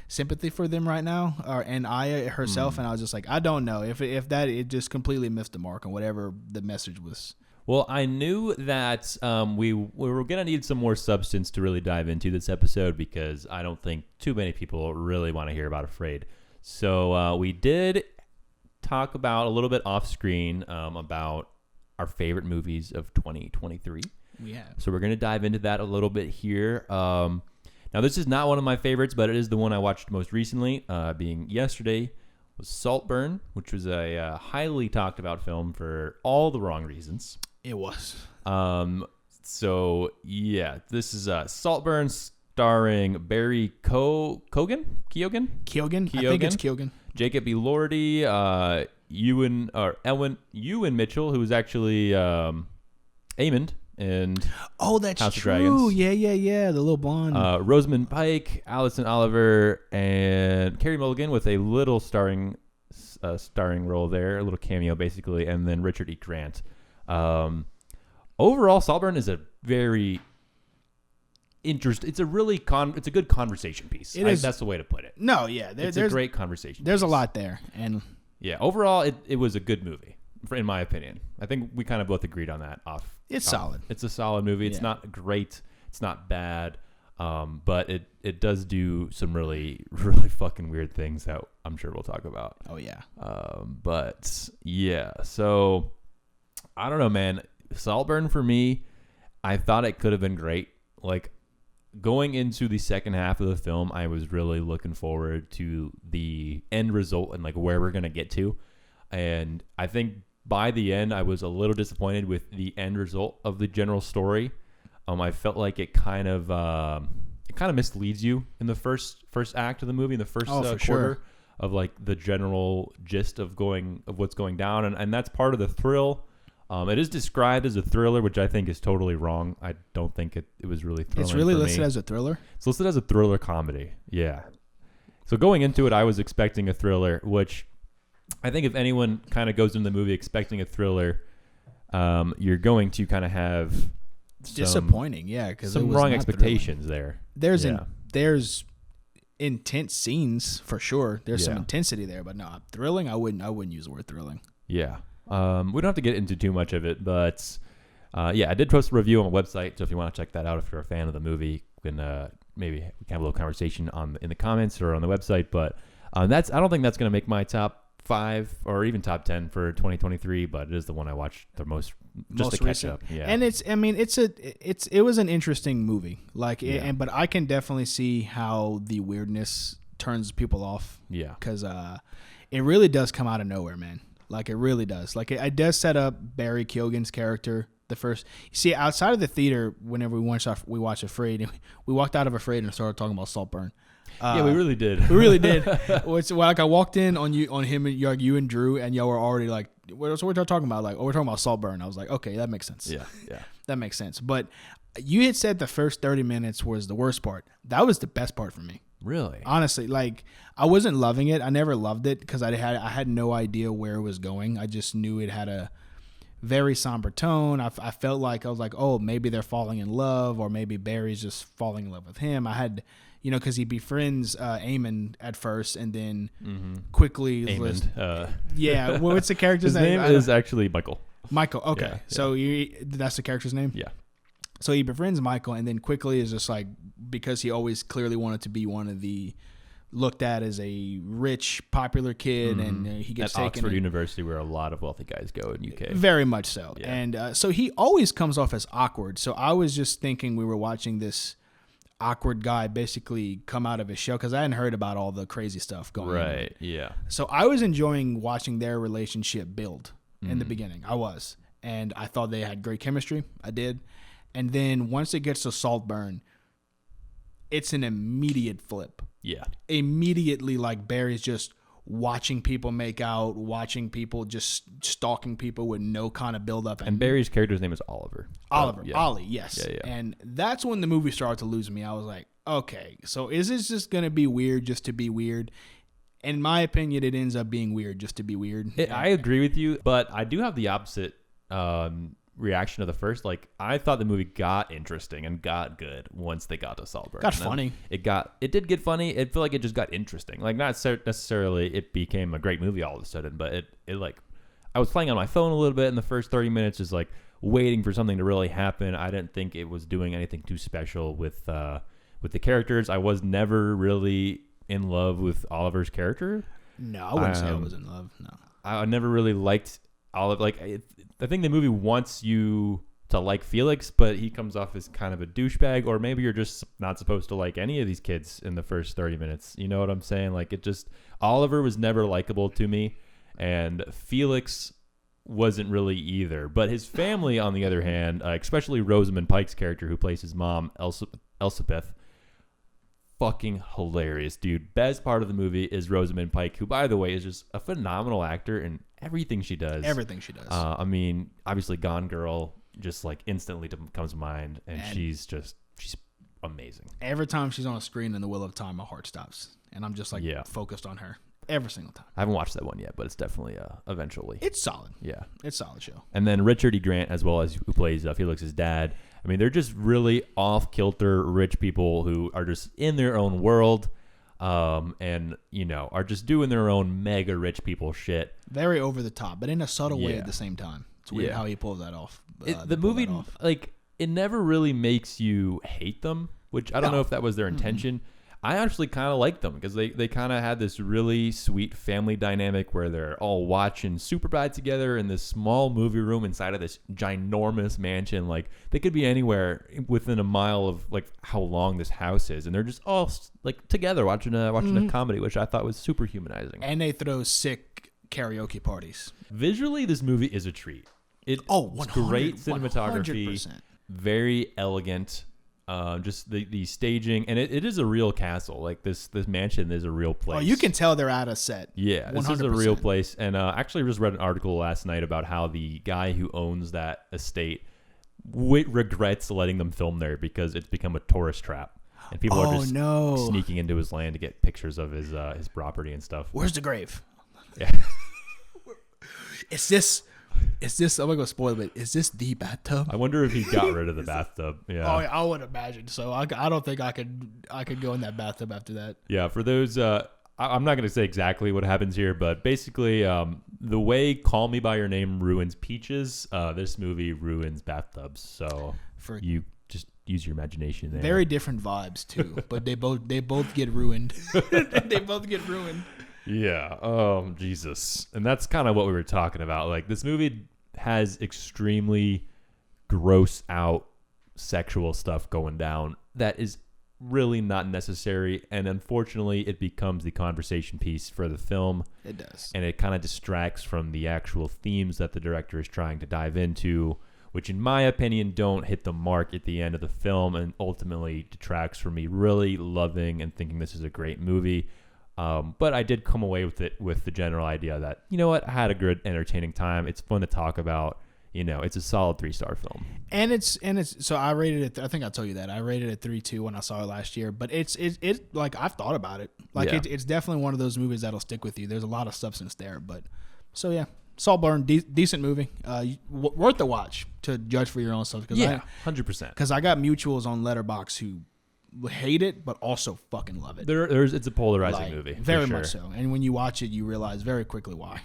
sympathy for them right now, and Aya herself? And I was just like, I don't know if that it just completely missed the mark on whatever the message was. Well, I knew that we were going to need some more substance to really dive into this episode, because I don't think too many people really want to hear about Afraid. So we did talk about a little bit off screen about our favorite movies of 2023. Yeah. So we're going to dive into that a little bit here. Now, this is not one of my favorites, but it is the one I watched most recently, being yesterday, was Saltburn, which was a highly talked about film for all the wrong reasons. It was. So, yeah, this is Saltburn starring Barry Keoghan? I think it's Keoghan. Jacob Elordi, Ewan Mitchell, who is actually Aemond and that's House true. of Dragons. Yeah, the little blonde. Rosamund Pike, Alison Oliver, and Carey Mulligan with a little starring role there, a little cameo basically, and then Richard E. Grant. Overall, Saltburn is a very interesting. It's a really it's a good conversation piece. That's the way to put it. No, yeah, it's a great conversation. There's piece. a lot there, and yeah, overall, it was a good movie, in my opinion. I think we kind of both agreed on that. It's solid. It's a solid movie. It's not great. It's not bad. But it does do some really, really fucking weird things that I'm sure we'll talk about. Oh yeah. But yeah, so I don't know, man. Saltburn for me, I thought it could have been great. Like, going into the second half of the film, I was really looking forward to the end result and like where we're gonna get to. And I think by the end, I was a little disappointed with the end result of the general story. I felt like it kind of misleads you in the first act of the movie, in the first quarter of like the general gist of what's going down, and that's part of the thrill. It is described as a thriller, which I think is totally wrong. I don't think it was really thrilling. It's really listed as a thriller? It's listed as a thriller comedy. Yeah. So going into it, I was expecting a thriller, which I think if anyone kind of goes into the movie expecting a thriller, you're going to kind of have disappointing, yeah, because some wrong expectations there. There's intense scenes for sure. There's some intensity there, but no, thrilling. I wouldn't use the word thrilling. Yeah. We don't have to get into too much of it, but I did post a review on the website, so if you want to check that out, if you're a fan of the movie, we can maybe we can have a little conversation in the comments or on the website. But I don't think that's going to make my top 5 or even top 10 for 2023, but it is the one I watched the most just to catch recent. up. Yeah, and it was an interesting movie. But I can definitely see how the weirdness turns people off. Yeah, because it really does come out of nowhere, man. Like, it really does. Like, it does set up Barry Keoghan's character. The first, you see, outside of the theater, whenever we watched Afraid, we walked out of Afraid and started talking about Saltburn. Yeah, we really did. We really did. Like, I walked in on him and you and Drew, and y'all were already like, "What are y'all talking about?" Like, "Oh, we're talking about Saltburn." I was like, "Okay, that makes sense." Yeah, that makes sense. But you had said the first 30 minutes was the worst part. That was the best part for me. Really? Honestly, like, I wasn't loving it. I never loved it because I had no idea where it was going. I just knew it had a very somber tone. I felt like I was like, oh, maybe they're falling in love, or maybe Barry's just falling in love with him. I had, because he befriends Aemond at first, and then quickly. Aemond. Yeah. Well, what's the character's name? His name is actually Michael. Michael. Okay. Yeah. So that's the character's name? Yeah. So he befriends Michael, and then quickly is just like, because he always clearly wanted to be one of the looked at as a rich, popular kid, and he gets taken at Oxford University, where a lot of wealthy guys go in UK. Very much so. Yeah. And so he always comes off as awkward. So I was just thinking we were watching this awkward guy basically come out of his shell, because I hadn't heard about all the crazy stuff going on. Right, yeah. So I was enjoying watching their relationship build in the beginning. I was. And I thought they had great chemistry. I did. And then once it gets to Saltburn, it's an immediate flip. Yeah. Immediately, like, Barry's just watching people make out, watching people just stalking people with no kind of build up. And Barry's character's name is Oliver. Yeah. Ollie, yes. Yeah. And that's when the movie started to lose me. I was like, okay, so is this just going to be weird just to be weird? in my opinion, it ends up being weird just to be weird. I agree with you, but I do have the opposite reaction to the first. Like, I thought the movie got interesting and got good once they got to Saltburn. Got funny. It did get funny. It felt like it just got interesting. Like, not necessarily it became a great movie all of a sudden, but it like, I was playing on my phone a little bit in the first 30 minutes, just like waiting for something to really happen. I didn't think it was doing anything too special with the characters. I was never really in love with Oliver's character. No, I wouldn't say I was in love. No, I never really liked Oliver. Like, I think the movie wants you to like Felix, but he comes off as kind of a douchebag, or maybe you're just not supposed to like any of these kids in the first 30 minutes. You know what I'm saying? Like, Oliver was never likable to me, and Felix wasn't really either. But his family, on the other hand, especially Rosamund Pike's character, who plays his mom, Elspeth, fucking hilarious, dude. Best part of the movie is Rosamund Pike, who, by the way, is just a phenomenal actor in everything she does. I mean, obviously, Gone Girl just like instantly comes to mind, and she's amazing. Every time she's on a screen in The Wheel of Time, my heart stops, and I'm just like focused on her every single time. I haven't watched that one yet, but it's definitely eventually. It's solid. Yeah, it's a solid show. And then Richard E. Grant, as well as who plays Felix's dad. I mean, they're just really off-kilter rich people who are just in their own world, and, you know, are just doing their own mega rich people shit. Very over the top, but in a subtle way at the same time. It's weird how he pulls that off. The movie, like, it never really makes you hate them, which I don't know if that was their intention. I actually kind of like them because they kind of had this really sweet family dynamic where they're all watching Superbad together in this small movie room inside of this ginormous mansion. Like, they could be anywhere within a mile of like how long this house is, and they're just all like together watching a comedy, which I thought was super humanizing. And they throw sick karaoke parties. Visually, this movie is a treat. It's great cinematography, 100%. Very elegant. Just the staging, and it is a real castle. Like, this mansion is a real place. Oh, you can tell they're out of set. Yeah, 100%. This is a real place. And actually just read an article last night about how the guy who owns that estate regrets letting them film there because it's become a tourist trap. And people are just sneaking into his land to get pictures of his property and stuff. Where's the grave? Yeah. Is this, I'm going to spoil it. Is this the bathtub? I wonder if he got rid of the bathtub. Yeah. Oh, I would imagine. So I don't think I could go in that bathtub after that. Yeah. For those, I'm not going to say exactly what happens here, but basically, the way Call Me By Your Name ruins peaches, this movie ruins bathtubs. So you just use your imagination there. Very different vibes too, but they both get ruined. They both get ruined. Yeah. Oh, Jesus. And that's kind of what we were talking about. Like, this movie has extremely gross out sexual stuff going down that is really not necessary. And unfortunately, it becomes the conversation piece for the film. It does. And it kind of distracts from the actual themes that the director is trying to dive into, which in my opinion don't hit the mark at the end of the film, and ultimately detracts from me really loving and thinking this is a great movie. But I did come away with it with the general idea that, you know what, I had a good, entertaining time. It's fun to talk about. You know, it's a solid 3-star film. And it's so I rated it. I think I told you that I rated it 3.2 when I saw it last year. But it's like, I've thought about it. Like, it's definitely one of those movies that'll stick with you. There's a lot of substance there. But so yeah, Saltburn, decent movie. Worth the watch to judge for your own stuff. 100%. Because I got mutuals on Letterboxd who hate it but also fucking love it. It's a polarizing movie, very much so. And when you watch it, you realize very quickly why.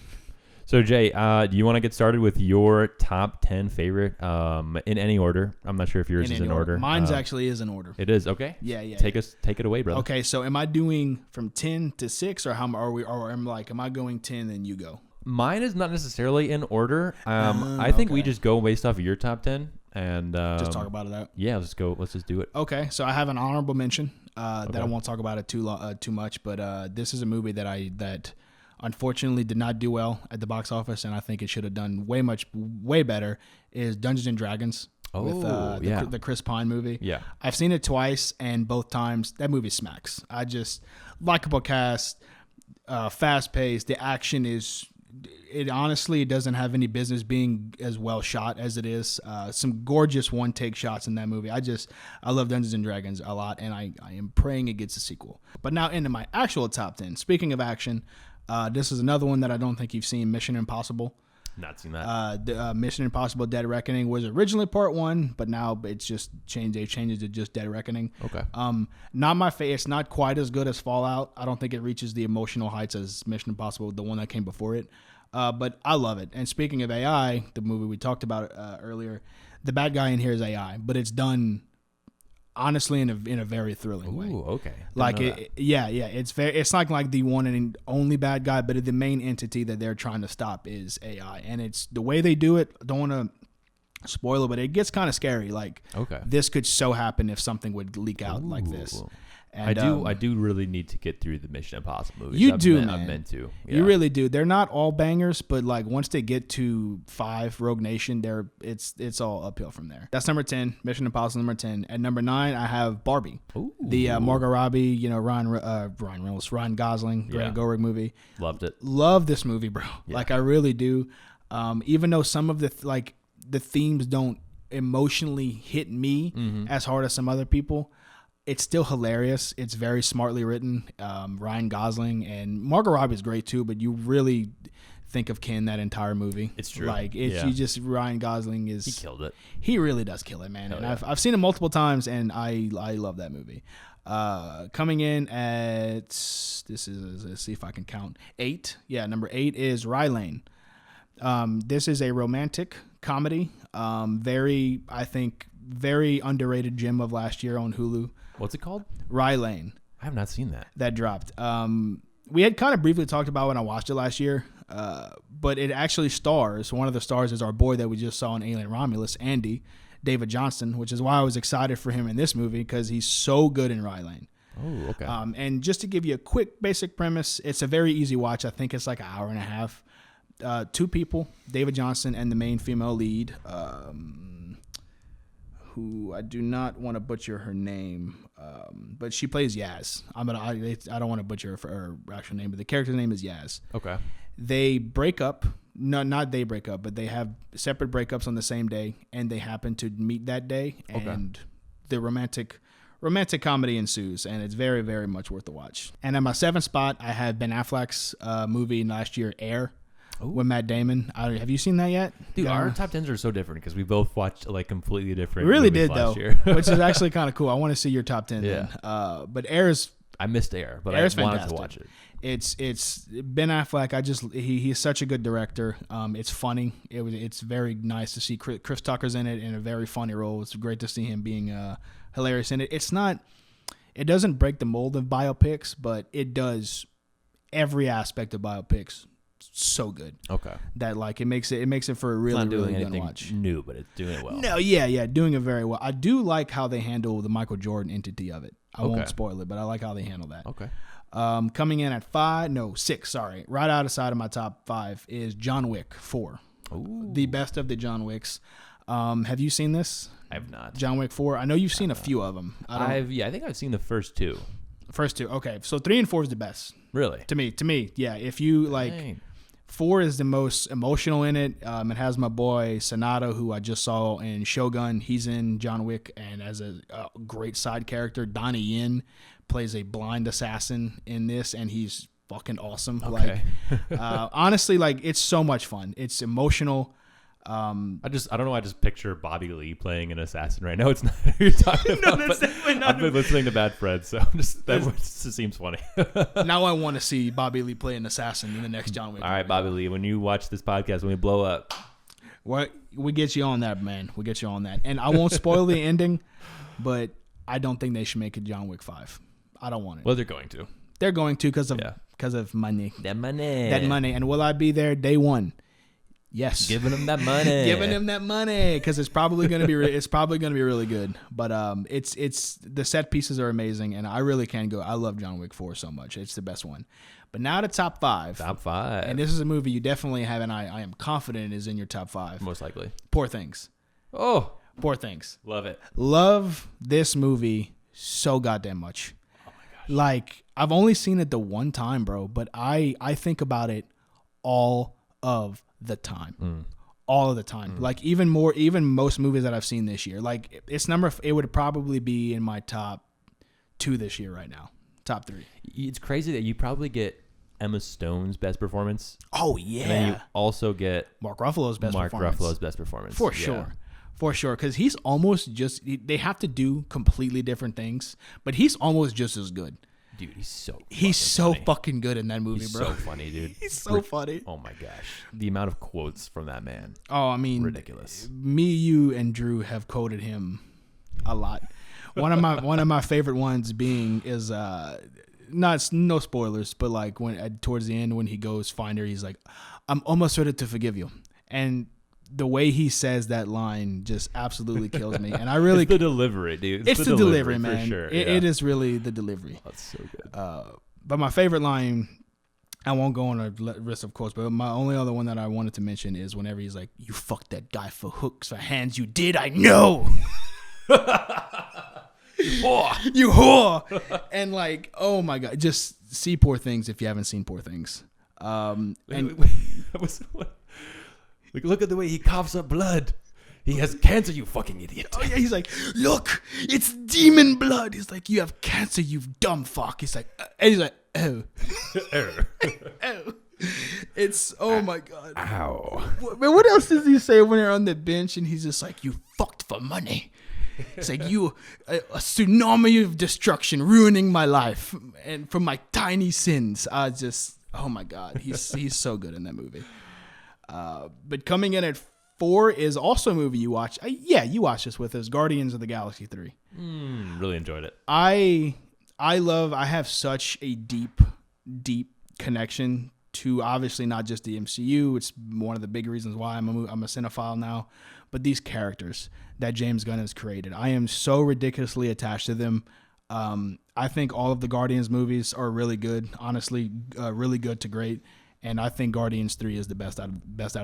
So Jay, do you want to get started with your top 10 favorite in any order? I'm not sure if yours is in order. Mine's actually is in order. It is. Okay. Yeah. Take it away, brother. Okay, so am I doing from 10 to 6, or how are we? Or am I going 10 and you go? Mine is not necessarily in order. I think we just go based off of your top 10 and just talk about it out. Yeah, let's go. Let's just do it. Okay, so I have an honorable mention that I won't talk about it too much, but this is a movie that unfortunately did not do well at the box office, and I think it should have done way better. Is Dungeons and Dragons with the Chris Pine movie. Yeah, I've seen it twice, and both times that movie smacks. I just likable cast, fast paced. The action is it honestly doesn't have any business being as well shot as it is. Some gorgeous one take shots in that movie. I love Dungeons and Dragons a lot, and I am praying it gets a sequel. But now into my actual top 10. Speaking of action, this is another one that I don't think you've seen, Mission Impossible. Not seen that. Mission Impossible Dead Reckoning was originally part 1, but now it's just changed. They've changed it to just Dead Reckoning. Okay. Not my favorite. It's not quite as good as Fallout. I don't think it reaches the emotional heights as Mission Impossible, the one that came before it. But I love it. And speaking of AI, the movie we talked about earlier, the bad guy in here is AI, but it's done honestly in a very thrilling way. Ooh, okay. Like it's not like the one and only bad guy, but the main entity that they're trying to stop is AI, and it's the way they do it. Don't want to spoil it, but it gets kind of scary. Like, this could so happen if something would leak out like this. And, I do really need to get through the Mission Impossible movies. Man. I'm meant to. Yeah. You really do. They're not all bangers, but like once they get to 5, Rogue Nation, it's all uphill from there. That's number 10. Mission Impossible number 10. At number 9, I have Barbie. Ooh. The Margot Robbie, Ryan Reynolds, Ryan Gosling, Greta Gerwig movie. Loved it. Love this movie, bro. Yeah. Like I really do. Even though some of the themes don't emotionally hit me as hard as some other people. It's still hilarious. It's very smartly written. Ryan Gosling and Margot Robbie is great too, but you really think of Ken that entire movie. It's true. Like Ryan Gosling is. He killed it. He really does kill it, man. And I've seen it multiple times, and I love that movie. Coming in at let's see if I can count 8. Yeah, number 8 is Rye Lane. This is a romantic comedy. Very underrated gem of last year on Hulu. What's it called? Rye Lane. I have not seen that. That dropped. We had kind of briefly talked about when I watched it last year, but it actually stars. One of the stars is our boy that we just saw in Alien Romulus, Andy, David Johnston, which is why I was excited for him in this movie because he's so good in Rye Lane. Oh, okay. And just to give you a quick basic premise, it's a very easy watch. I think it's like an hour and a half. 2 people, David Johnston and the main female lead, who I do not want to butcher her name, but she plays Yaz. I don't want to butcher her actual name, but the character's name is Yaz. Okay. They break up. No, not they break up, but they have separate breakups on the same day, and they happen to meet that day, and the romantic comedy ensues, and it's very, very much worth the watch. And at my 7th spot, I have Ben Affleck's movie last year, Air. Ooh. With Matt Damon. Have you seen that yet? Dude, our top 10s are so different because we both watched like completely different really movies did, last though, year. which is actually kind of cool. I want to see your top 10 then. But Air is... I missed Air, but Air's I wanted fantastic. to watch it. It's Ben Affleck. He's such a good director. It's funny. It's very nice to see Chris Tucker's in it in a very funny role. It's great to see him being hilarious in it. It doesn't break the mold of biopics, but it does every aspect of biopics so good. Okay. That like it makes it for a really, really good watch. New, but it's doing it well. No, yeah, doing it very well. I do like how they handle the Michael Jordan entity of it. I won't spoil it, but I like how they handle that. Okay. Coming in at 6, sorry. Right outside of my top 5 is John Wick 4. Ooh. The best of the John Wicks. Have you seen this? I have not. John Wick 4. I know you've seen a few of them. I think I've seen the first 2. First 2. Okay. So 3 and 4 is the best. Really? To me. Yeah. If you like... Dang. 4 is the most emotional in it. It has my boy Sonato, who I just saw in Shogun. He's in John Wick, and as a great side character, Donnie Yen plays a blind assassin in this, and he's fucking awesome. Okay. Like, honestly, like it's so much fun. It's emotional. I don't know. I just picture Bobby Lee playing an assassin right now. It's not who you're talking about. No, that's definitely not. I've been listening to Bad Fred, so that just seems funny. Now I want to see Bobby Lee play an assassin in the next John Wick. All right, Bobby Lee, when you watch this podcast, when we blow up, we get you on that, man. We get you on that, and I won't spoil the ending, but I don't think they should make it John Wick 5. I don't want it. Well, they're going to. They're going to because of money. That money. And will I be there day 1? Yes, giving them that money, because it's probably going to be really good. But it's the set pieces are amazing, and I really can go. I love John Wick 4 so much; it's the best one. But now to top 5. Top 5, and this is a movie you definitely have, and I am confident is in your top 5. Most likely. Poor Things. Oh, Poor Things. Love it. Love this movie so goddamn much. Oh my gosh. Like I've only seen it the one time, bro, but I think about it all of the time. All of the time. Like even most movies that I've seen this year. Like it would probably be in my top 2 this year right now. Top 3. It's crazy that you probably get Emma Stone's best performance. Oh yeah. And then you also get Mark Ruffalo's best performance. For sure. For sure. Because he's almost they have to do completely different things, but he's almost just as good. Dude, he's so fucking good in that movie, he's bro. So funny, dude. He's so funny. Oh my gosh, the amount of quotes from that man. Oh, I mean, ridiculous. Me, you, and Drew have quoted him a lot. One of my favorite ones is no spoilers, but like when towards the end when he goes find her, he's like, "I'm almost ready to forgive you," and the way he says that line just absolutely kills me. And I really it's the delivery, dude. It's the delivery, man. For sure. It is really the delivery. That's so good. But my favorite line, I won't go on a list of quotes, but my only other one that I wanted to mention is whenever he's like, "You fucked that guy for hooks, for hands. You did. I know." You whore. And like, oh my God, just see Poor Things if you haven't seen Poor Things. Look at the way he coughs up blood. He has cancer, you fucking idiot. Oh yeah, he's like, "Look, it's demon blood." He's like, "You have cancer, you dumb fuck." He's like, and he's like, "Oh." Oh. It's, oh my God. Ow. What else does he say when they're on the bench and he's just like, "You fucked for money." It's like, "You, a tsunami of destruction ruining my life and for my tiny sins." Oh my God. He's so good in that movie. But coming in at 4 is also a movie you watch. You watched this with us, Guardians of the Galaxy 3. Really enjoyed it. I have such a deep connection to obviously not just the MCU. It's one of the big reasons why I'm a cinephile now. But these characters that James Gunn has created, I am so ridiculously attached to them. I think all of the Guardians movies are really good, honestly, really good to great. And I think Guardians 3 is the best out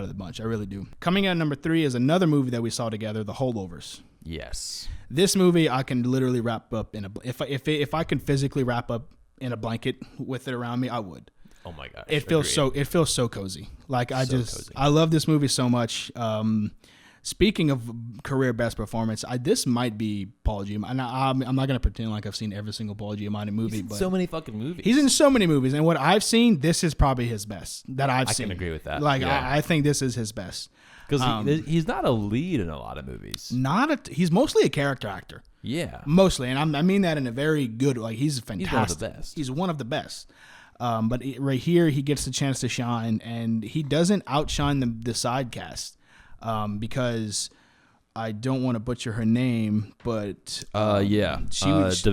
of the bunch. I really do. Coming out at number 3 is another movie that we saw together, The Holdovers. Yes. This movie I can literally wrap up if I can physically wrap up in a blanket with it around me, I would. Oh my gosh. It feels so cozy. Like cozy. I love this movie so much. Speaking of career best performance, this might be Paul Giamatti. And I'm not going to pretend like I've seen every single Paul Giamatti movie. But so many fucking movies. He's in so many movies. And what I've seen, this is probably his best that I've seen. I can agree with that. Like, yeah. I think this is his best. Because he's not a lead in a lot of movies. He's mostly a character actor. Yeah. Mostly. And I mean that in a very good, like, he's fantastic. He's one of the best. He's one of the best. But right here, he gets the chance to shine. And he doesn't outshine the side cast. Because I don't want to butcher her name, but she was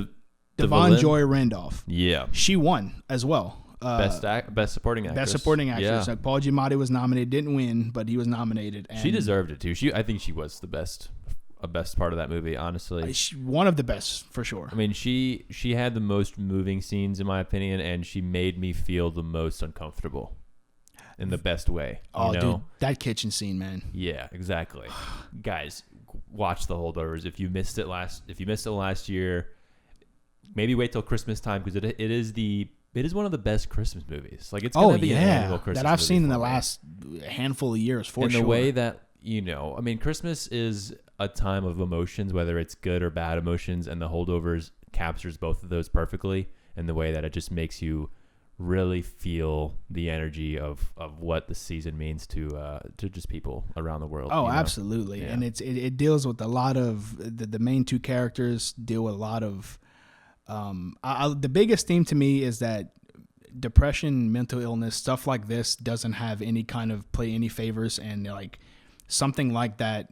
Devon Joy Randolph. Yeah, she won as well. Best supporting actress. Best supporting actress. Yeah. Like Paul Giamatti was nominated, didn't win, but he was nominated. And she deserved it too. I think she was the best part of that movie. Honestly, one of the best for sure. I mean, she had the most moving scenes in my opinion, and she made me feel the most uncomfortable. In the best way. Oh, dude, that kitchen scene, man. Yeah, exactly. Guys, watch The Holdovers. If you missed it last year, maybe wait till Christmas time because it is one of the best Christmas movies. Like it's gonna be an annual Christmas that I've seen in the me. last handful of years for in sure. In the way that I mean, Christmas is a time of emotions, whether it's good or bad emotions, and The Holdovers captures both of those perfectly in the way that it just makes you really feel the energy of what the season means to just people around the world. Oh, absolutely. Yeah. And it deals with a lot of the main two characters deal with a lot of the biggest theme to me is that depression, mental illness, stuff like this doesn't have any kind of play any favors, and like something like that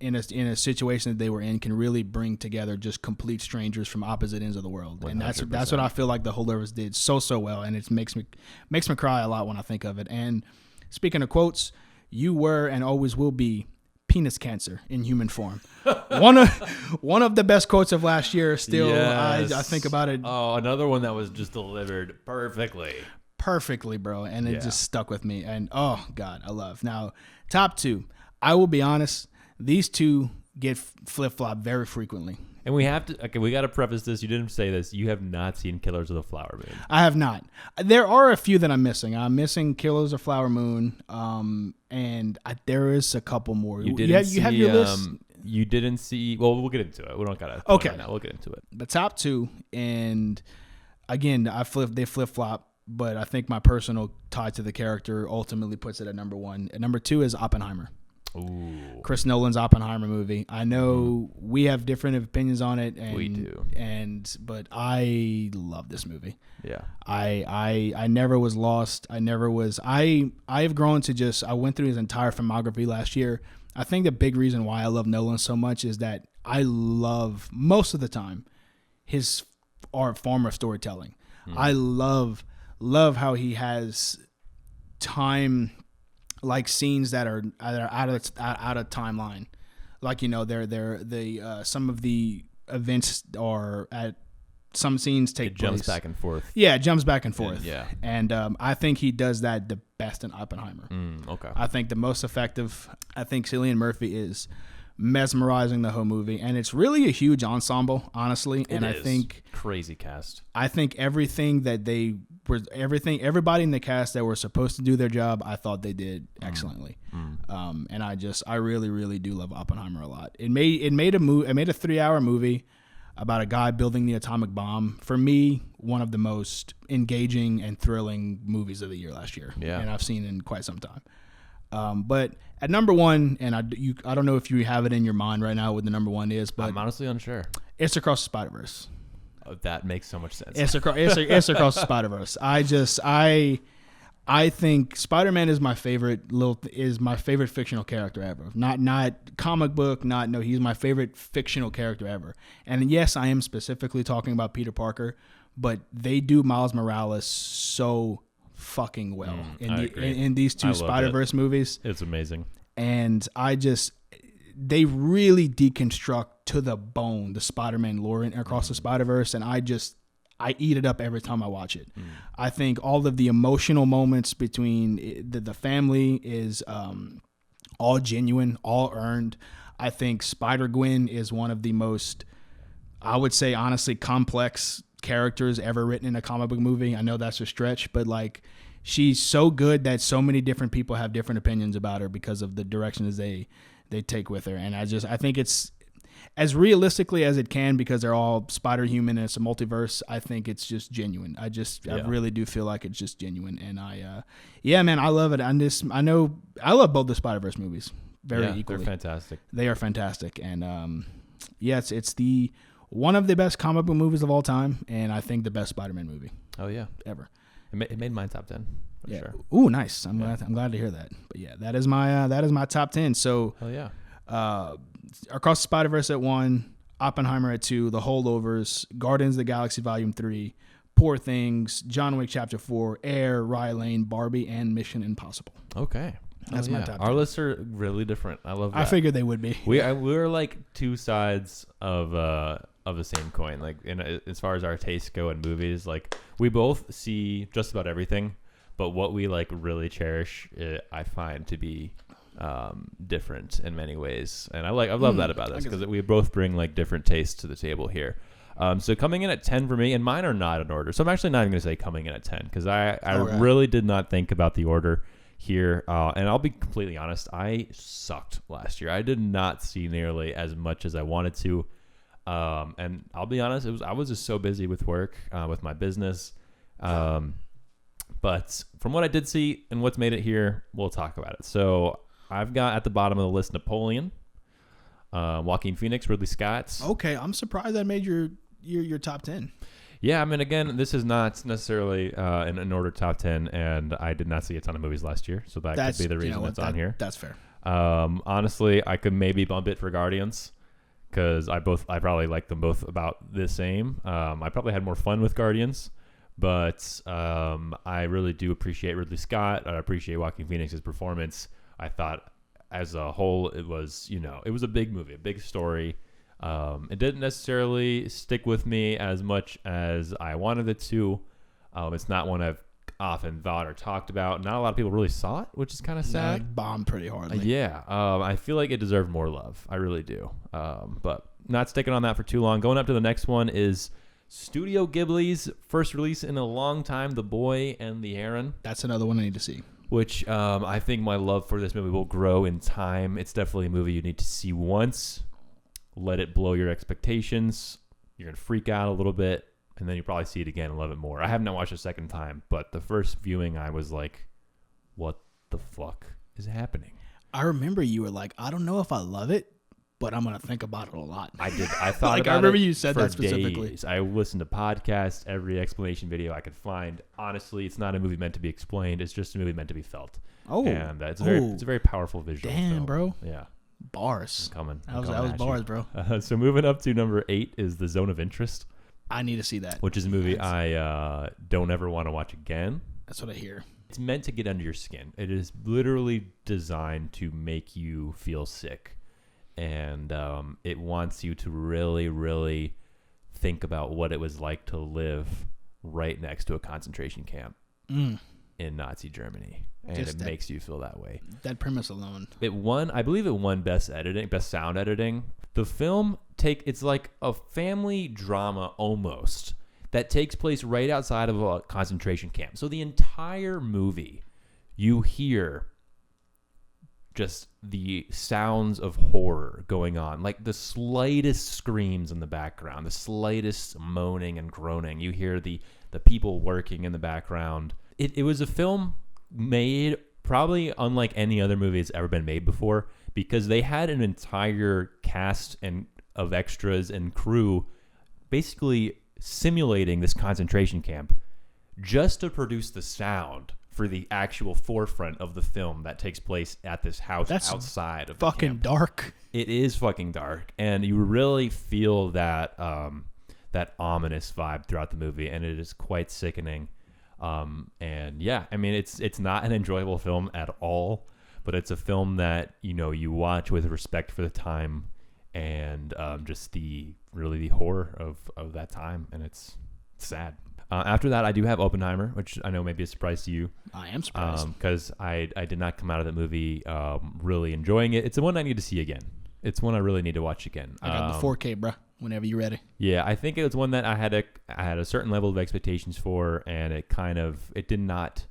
in a situation that they were in can really bring together just complete strangers from opposite ends of the world. 100%. And that's what I feel like The Holdovers did so well, and it makes me cry a lot when I think of it. And speaking of quotes, you were and always will be penis cancer in human form. one of the best quotes of last year still. Yes. I think about it. Oh, another one that was just delivered perfectly, bro, and it just stuck with me. And oh God, I love. Now, top 2, I will be honest, these two get flip-flopped very frequently. And we have to. Okay, we got to preface this. You didn't say this. You have not seen Killers of the Flower Moon. I have not. There are a few that I'm missing. I'm missing Killers of Flower Moon. There is a couple more. You have your list. You didn't see. Well, we'll get into it. We don't gotta. Okay. Right now. We'll get into it. The top two, and again, they flip flop. But I think my personal tie to the character ultimately puts it at number one. And number two is Oppenheimer. Ooh. Chris Nolan's Oppenheimer movie. I know we have different opinions on it. And, we do. But I love this movie. Yeah. I never was lost. I've grown to I went through his entire filmography last year. I think the big reason why I love Nolan so much is that I love, most of the time, his form of storytelling. I love how he has time, like scenes that are out of timeline, like they're some of the events are at some scenes take place. It jumps back and forth. Yeah, it jumps back and forth. Yeah, and I think he does that the best in Oppenheimer. Okay, I think the most effective. I think Cillian Murphy is mesmerizing the whole movie, and it's really a huge ensemble, honestly. I think crazy cast. I think everybody in the cast that were supposed to do their job, I thought they did excellently. And I really, really do love Oppenheimer a lot. It made a 3-hour movie about a guy building the atomic bomb. For me, one of the most engaging and thrilling movies of the year last year, and I've seen in quite some time. But at number one, and I don't know if you have it in your mind right now what the number one is, but I'm honestly unsure. It's Across the Spider-Verse. Oh, that makes so much sense. It's Across the Spider-Verse. I think Spider-Man is my favorite fictional character ever. Not comic book. He's my favorite fictional character ever. And yes, I am specifically talking about Peter Parker, but they do Miles Morales so fucking well in these two Spider-Verse movies. It's amazing. And they really deconstruct to the bone the Spider-Man lore Across the Spider-Verse, and I eat it up every time I watch it. I think all of the emotional moments between the family is all genuine, all earned. I think Spider-Gwen is one of the most, I would say honestly, complex characters ever written in a comic book movie. I know that's a stretch, but like she's so good that so many different people have different opinions about her because of the directions they take with her. And I think it's as realistically as it can because they're all Spider-Human and it's a multiverse. I think it's just genuine. I really do feel like it's just genuine. And I love it. I love both the Spider-Verse movies equally. They're fantastic. They are fantastic. And it's the one of the best comic book movies of all time, and I think the best Spider-Man movie. Oh yeah, ever. It made my top 10. For sure. Ooh, nice. I'm glad to hear that. But yeah, that is my top 10. So, hell yeah. Across the Spider-Verse at 1, Oppenheimer at 2, The Holdovers, Guardians of the Galaxy Volume 3, Poor Things, John Wick Chapter 4, Air, Rye Lane, Barbie, and Mission Impossible. Okay. That's my top 10. Our lists are really different. I love that. I figured they would be. We're like two sides of the same coin. Like as far as our tastes go in movies, like we both see just about everything, but what we like really cherish, I find to be different in many ways. And I love that about us because we both bring like different tastes to the table here. So coming in at 10 for me, and mine are not in order. So I'm actually not even going to say coming in at 10 because I really did not think about the order here. And I'll be completely honest, I sucked last year. I did not see nearly as much as I wanted to. And I'll be honest, I was just so busy with work, with my business. But from what I did see and what's made it here, we'll talk about it. So I've got at the bottom of the list Napoleon, Joaquin Phoenix, Ridley Scott. Okay, I'm surprised that made your top 10. Yeah, I mean, again, this is not necessarily an order top 10, and I did not see a ton of movies last year, so that could be the reason it's on here. That's fair. Honestly, I could maybe bump it for Guardians because I probably like them both about the same. I probably had more fun with Guardians, but I really do appreciate Ridley Scott. I appreciate Joaquin Phoenix's performance. I thought as a whole it was a big movie, a big story. It didn't necessarily stick with me as much as I wanted it to. It's not one I've often thought or talked about. Not a lot of people really saw it, which is kind of sad. It bombed pretty hardly. Yeah. I feel like it deserved more love. I really do. But not sticking on that for too long. Going up to the next one is Studio Ghibli's first release in a long time, The Boy and the Heron. That's another one I need to see. Which I think my love for this movie will grow in time. It's definitely a movie you need to see once. Let it blow your expectations. You're going to freak out a little bit, and then you probably see it again and love it more. I have not watched it a second time, but the first viewing, I was like, what the fuck is happening? I remember you were like, I don't know if I love it, but I'm going to think about it a lot. I did. I thought like, about it. I remember you said that specifically. Days. I listened to podcasts, every explanation video I could find. Honestly, it's not a movie meant to be explained. It's just a movie meant to be felt. Oh, and it's a very powerful visual. Damn, film. Bro. Yeah, bars. I'm coming. That was bars, bro. So moving up to number 8 is The Zone of Interest. I need to see that. Which is a movie I don't ever want to watch again. That's what I hear. It's meant to get under your skin. It is literally designed to make you feel sick. And it wants you to really, really think about what it was like to live right next to a concentration camp in Nazi Germany. And it makes you feel that way. That premise alone. I believe it won best sound editing. The film it's like a family drama almost that takes place right outside of a concentration camp. So the entire movie, you hear just the sounds of horror going on, like the slightest screams in the background, the slightest moaning and groaning. You hear the people working in the background. It was a film made probably unlike any other movie that's ever been made before, because they had an entire cast of extras and crew basically simulating this concentration camp just to produce the sound for the actual forefront of the film that takes place at this house outside of the fucking camp. Dark. It is fucking dark, and you really feel that that ominous vibe throughout the movie, and it is quite sickening. And yeah, I mean, it's not an enjoyable film at all, but it's a film that you watch with respect for the time and just the horror of that time, and it's sad. After that, I do have Oppenheimer, which I know may be a surprise to you. I am surprised. Because I did not come out of that movie really enjoying it. It's the one I need to see again. It's one I really need to watch again. I got the 4K, bro. Whenever you're ready. Yeah, I think it was one that I had a certain level of expectations for, and it did not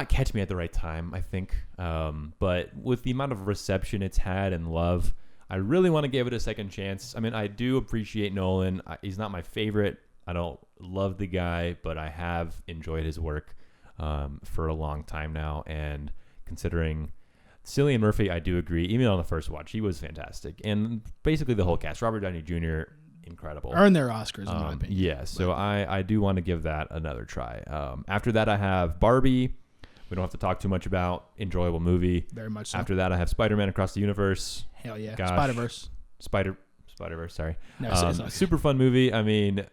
catch me at the right time, I think. But with the amount of reception it's had and love, I really want to give it a second chance. I mean, I do appreciate Nolan. He's not my favorite. I don't love the guy, but I have enjoyed his work for a long time now. And considering Cillian Murphy, I do agree. Even on the first watch, he was fantastic. And basically the whole cast, Robert Downey Jr., incredible. Earned their Oscars, in my opinion. Yeah, so I do want to give that another try. After that, I have Barbie. We don't have to talk too much about. Enjoyable movie. Very much so. After that, I have Spider-Man Across the Universe. Hell yeah. Gosh. Spiderverse. Spiderverse, sorry. No, super fun movie. I mean,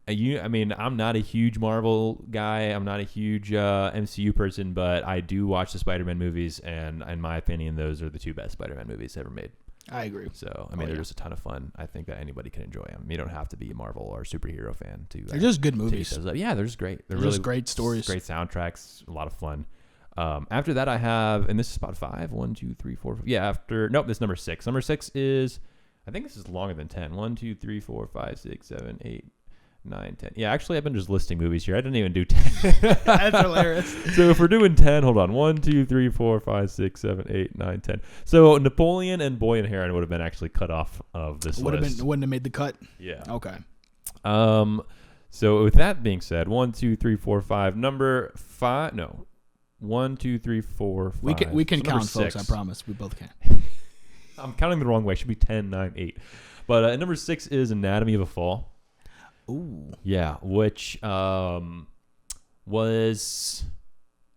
I'm not a huge Marvel guy. I'm not a huge MCU person, but I do watch the Spider-Man movies, and in my opinion, those are the two best Spider-Man movies ever made. I agree. So, they're just a ton of fun. I think that anybody can enjoy them. You don't have to be a Marvel or superhero fan to. They're just good movies. Yeah, they're just great. They're really just great stories. Great soundtracks. A lot of fun. After that, I have, and this is about 5. 1, 2, 3, 4. Yeah, this is number 6. Number 6 is, I think this is longer than 10. 1, 2, 3, 4, 5, 6, 7, 8. 9, 10. Yeah, actually, I've been just listing movies here. I didn't even do 10. That's hilarious. So if we're doing 10, hold on. 1, 2, 3, 4, 5, 6, 7, 8, 9, 10. So Napoleon and Boy and Heron would have been actually cut off of this list. Wouldn't have made the cut? Yeah. Okay. So with that being said, 1, 2, 3, 4, 5. Number 5. No. 1, 2, 3, 4, 5. We can so count, folks. I promise. We both can. I'm counting the wrong way. It should be 10, 9, 8. But number 6 is Anatomy of a Fall. Ooh. Yeah, which was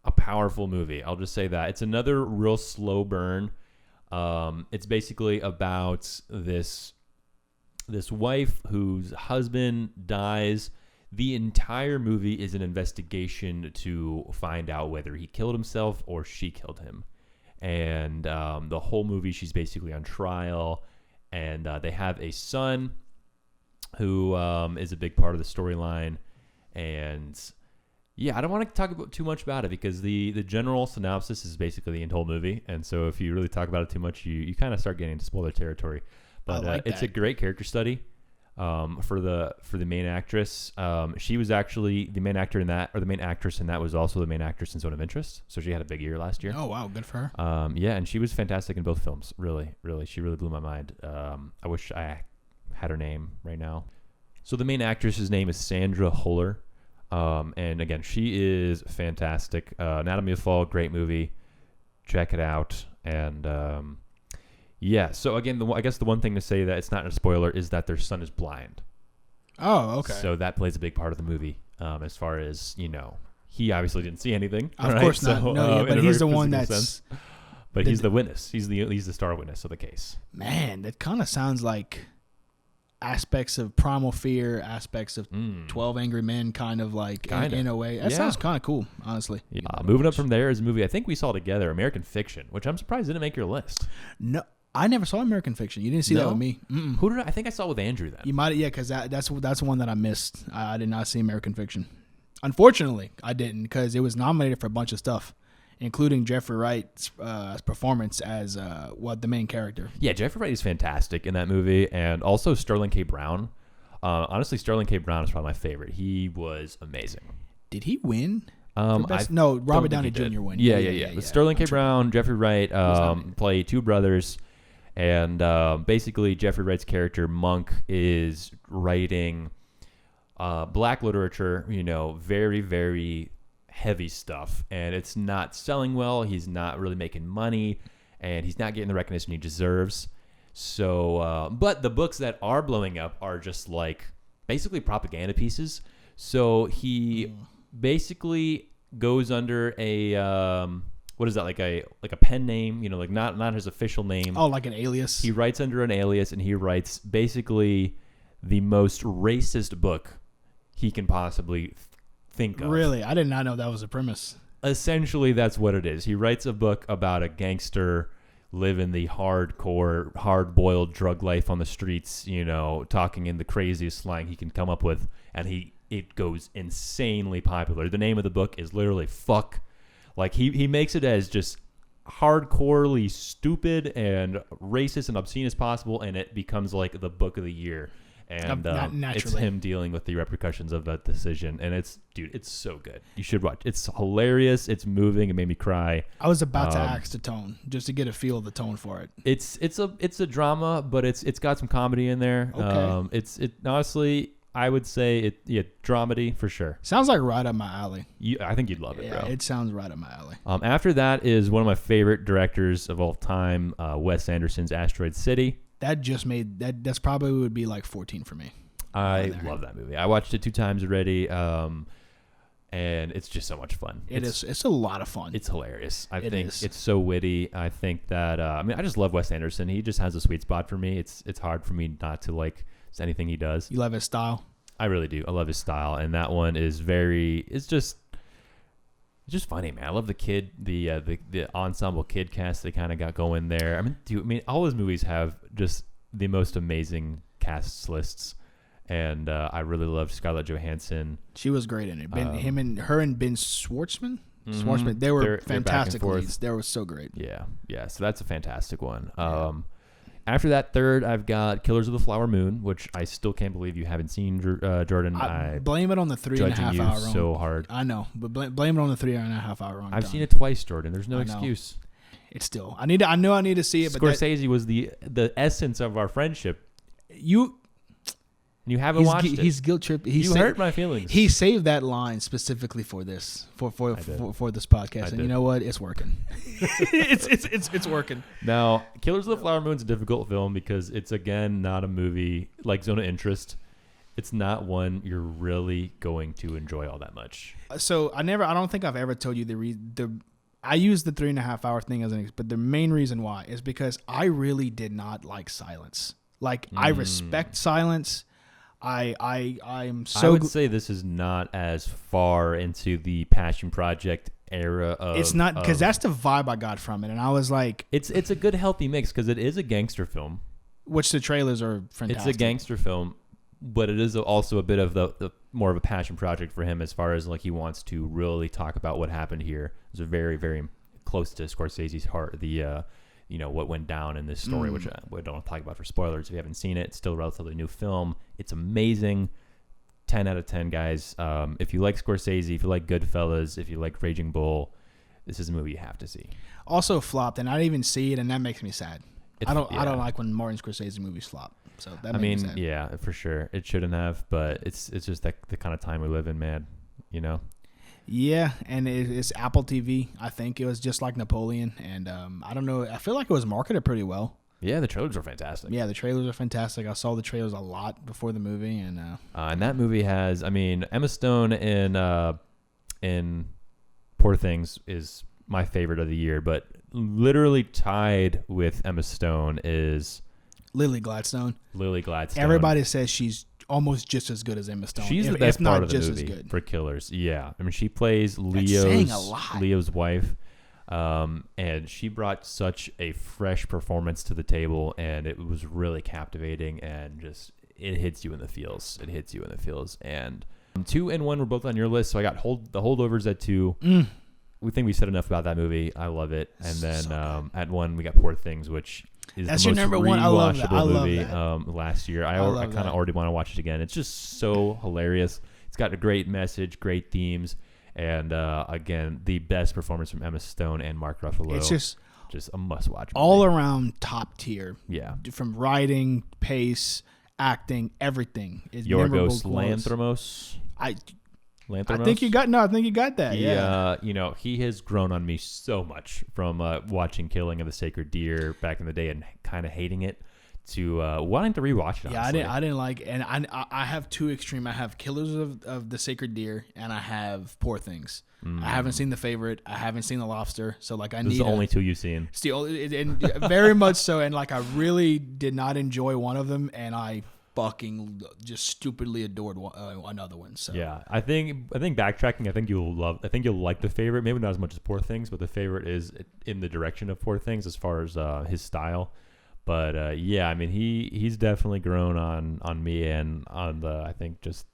a powerful movie. I'll just say that. It's another real slow burn. It's basically about this wife whose husband dies. The entire movie is an investigation to find out whether he killed himself or she killed him. And the whole movie, she's basically on trial. And they have a son who is a big part of the storyline. And yeah, I don't want to talk too much about it because the general synopsis is basically the whole movie. And so if you really talk about it too much, you kind of start getting into spoiler territory. But like it's that. a great character study for the main actress. She was actually the main actor in that, or the main actress in that was also the main actress in Zone of Interest. So she had a big year last year. Oh wow, good for her. Yeah, and she was fantastic in both films. Really, she really blew my mind. I wish I had her name right now. So the main actress's name is Sandra Huller. And again, she is fantastic. Anatomy of a Fall, great movie. Check it out. And yeah, so again, I guess the one thing to say that it's not a spoiler is that their son is blind. Oh, okay. So that plays a big part of the movie. As far as, he obviously didn't see anything. Of right? course not. So, No, yeah, but he's the one that's. sense. But he's the witness. He's the star witness of the case. Man, that kind of sounds like aspects of Primal Fear, aspects of 12 Angry Men, kind of like in a way. That sounds kind of cool, honestly. Yeah. Moving up from there is a movie I think we saw together, American Fiction, which I'm surprised didn't make your list. No, I never saw American Fiction. You didn't see that with me. Mm-mm. Who did I think I saw with Andrew then? You might, yeah, because that's one that I missed. I did not see American Fiction. Unfortunately, I didn't, because it was nominated for a bunch of stuff, including Jeffrey Wright's performance as the main character. Yeah, Jeffrey Wright is fantastic in that movie, and also Sterling K. Brown. Honestly, Sterling K. Brown is probably my favorite. He was amazing. Did he win? Robert Downey Jr. won. Yeah. But Sterling K. Brown, Jeffrey Wright play two brothers, and basically Jeffrey Wright's character Monk is writing black literature. Very, very heavy stuff, and it's not selling well. He's not really making money, and he's not getting the recognition he deserves. So, but the books that are blowing up are just like basically propaganda pieces. So he basically goes under a what is that, like a pen name? Like not his official name. Oh, like an alias. He writes under an alias, and he writes basically the most racist book he can possibly think of. Really? I did not know that was a premise. Essentially, that's what it is. He writes a book about a gangster living the hardcore, hard-boiled drug life on the streets, talking in the craziest slang he can come up with, and it goes insanely popular. The name of the book is literally Fuck. Like, he makes it as just hardcorely stupid and racist and obscene as possible, and it becomes like the book of the year. And it's him dealing with the repercussions of that decision. And it's so good. You should watch. It's hilarious. It's moving. It made me cry. I was about to ask the tone, just to get a feel of the tone for it. It's a drama, but it's got some comedy in there. Okay. Honestly, I would say dramedy for sure. Sounds like right up my alley. I think you'd love it, yeah, bro. It sounds right up my alley. After that is one of my favorite directors of all time, Wes Anderson's Asteroid City. That just made that's probably would be like 14 for me. I love that movie. I watched it 2 times already, and it's just so much fun. It's a lot of fun. It's hilarious. I think it's so witty. I think that I just love Wes Anderson. He just has a sweet spot for me. It's hard for me not to like anything he does. You love his style? I really do. I love his style, and that one is it's just funny, man. I love the kid, the ensemble kid cast they kind of got going there. All his movies have just the most amazing cast lists, and I really loved Scarlett Johansson. She was great in it. Her and Ben Schwartzman. They were fantastic leads. They were so great. Yeah. So that's a fantastic one. After that, third, I've got Killers of the Flower Moon, which I still can't believe you haven't seen, Jordan. I blame it on the 3.5 hour run. So hard. I know, but blame it on the 3.5 hour run. I've seen it twice, Jordan. There's no excuse. It's still. I need to see it. Scorsese was the essence of our friendship. You haven't watched it. He's guilt tripping. You hurt my feelings. He saved that line specifically for this for this podcast, and you know what? It's working. it's working. Now, Killers of the Flower Moon is a difficult film because it's again not a movie like Zone of Interest. It's not one you're really going to enjoy all that much. So I don't think I've ever told you I use the 3.5 hour thing as but the main reason why is because I really did not like silence. Like I respect silence. I'm so. I would say this is not as far into the Passion Project era of. It's not because that's the vibe I got from it, and I was like, it's a good healthy mix because it is a gangster film, which the trailers are fantastic. It's a gangster film, but it is also a bit of the more of a passion project for him as far as like he wants to really talk about what happened here. It's a very, very close to Scorsese's heart. what went down in this story, which we don't talk about for spoilers. If you haven't seen it, it's still a relatively new film. It's amazing. 10 out of 10, guys. If you like Scorsese, if you like Goodfellas, if you like Raging Bull, this is a movie you have to see. Also flopped, and I didn't even see it, and that makes me sad. I don't like when Martin Scorsese movies flop. So that makes me sad. Yeah, for sure. It shouldn't have, but it's just the kind of time we live in, man. Yeah, and it's Apple TV. I think it was just like Napoleon, and I don't know. I feel like it was marketed pretty well. Yeah, the trailers are fantastic. Yeah, the trailers are fantastic. I saw the trailers a lot before the movie, and that movie has, Emma Stone in Poor Things is my favorite of the year, but literally tied with Emma Stone is Lily Gladstone. Everybody says she's almost just as good as Emma Stone. She's the best part of the movie for Killers. Yeah, she plays Leo's wife. And she brought such a fresh performance to the table, and it was really captivating, and just it hits you in the feels. And 2 and 1 were both on your list, so I got the Holdovers at 2. We think we said enough about that movie. I love it. And then at 1 we got Poor Things, which is that's the your most number one. I love that. movie last year. I kind of already want to watch it again. It's just so hilarious. It's got a great message, great themes. And again, the best performance from Emma Stone and Mark Ruffalo. It's just a must-watch movie. All around top tier. Yeah. From writing, pace, acting, everything. Yorgos Lanthimos. I think you got that. Yeah. He has grown on me so much from watching Killing of the Sacred Deer back in the day and kind of hating it to wanting to rewatch it. Yeah, honestly. I didn't like it. And I have 2 extreme. I have Killers of the Sacred Deer, and I have Poor Things. I haven't seen The Favorite. I haven't seen The Lobster. So this is the only 2 you've seen. It's the only, and very much so. And I really did not enjoy one of them, and I fucking just stupidly adored another one. So yeah, I think backtracking. I think you'll like The Favorite. Maybe not as much as Poor Things, but The Favorite is in the direction of Poor Things as far as his style. But he's definitely grown on me and on I think just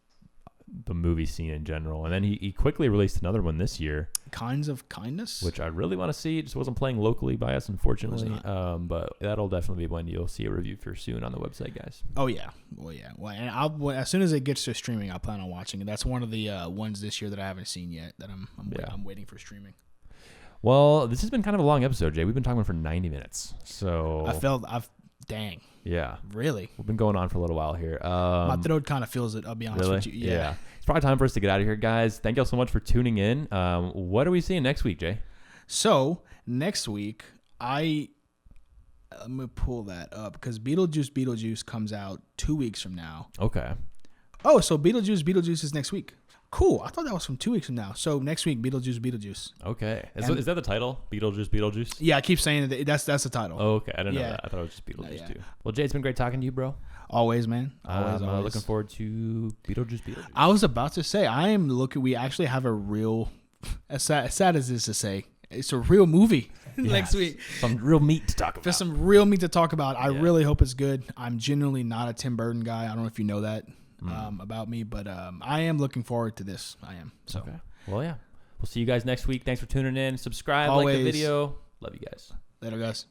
the movie scene in general. And then he quickly released another one this year, Kinds of Kindness, which I really want to see. It just wasn't playing locally by us, unfortunately. But that'll definitely be one you'll see a review for soon on the website, guys. Oh yeah, and as soon as it gets to streaming, I plan on watching it. That's one of the ones this year that I haven't seen yet that I'm waiting for streaming. Well, this has been kind of a long episode, Jay. We've been talking for 90 minutes. So dang. Yeah. Really? We've been going on for a little while here. My throat kind of feels it, I'll be honest with you. Yeah. It's probably time for us to get out of here, guys. Thank you all so much for tuning in. What are we seeing next week, Jay? So, next week, I'm going to pull that up because Beetlejuice comes out 2 weeks from now. Okay. Oh, so Beetlejuice is next week. Cool. I thought that was from 2 weeks from now. So next week, Beetlejuice. Okay. Is that the title? Beetlejuice? Yeah, I keep saying that. That's the title. Oh, okay. I didn't know that. I thought it was just Beetlejuice too. Well, Jay, it's been great talking to you, bro. Always, man. Always. Looking forward to Beetlejuice. I was about to say, we actually have a real, as sad as this to say, it's a real movie next week. Some real meat to talk about. There's some real meat to talk about. I really hope it's good. I'm genuinely not a Tim Burton guy. I don't know if you know that. About me, but I am looking forward to this. I am. So. Okay. Well, yeah. We'll see you guys next week. Thanks for tuning in. Subscribe, Always. like the video. Love you guys. Later, guys.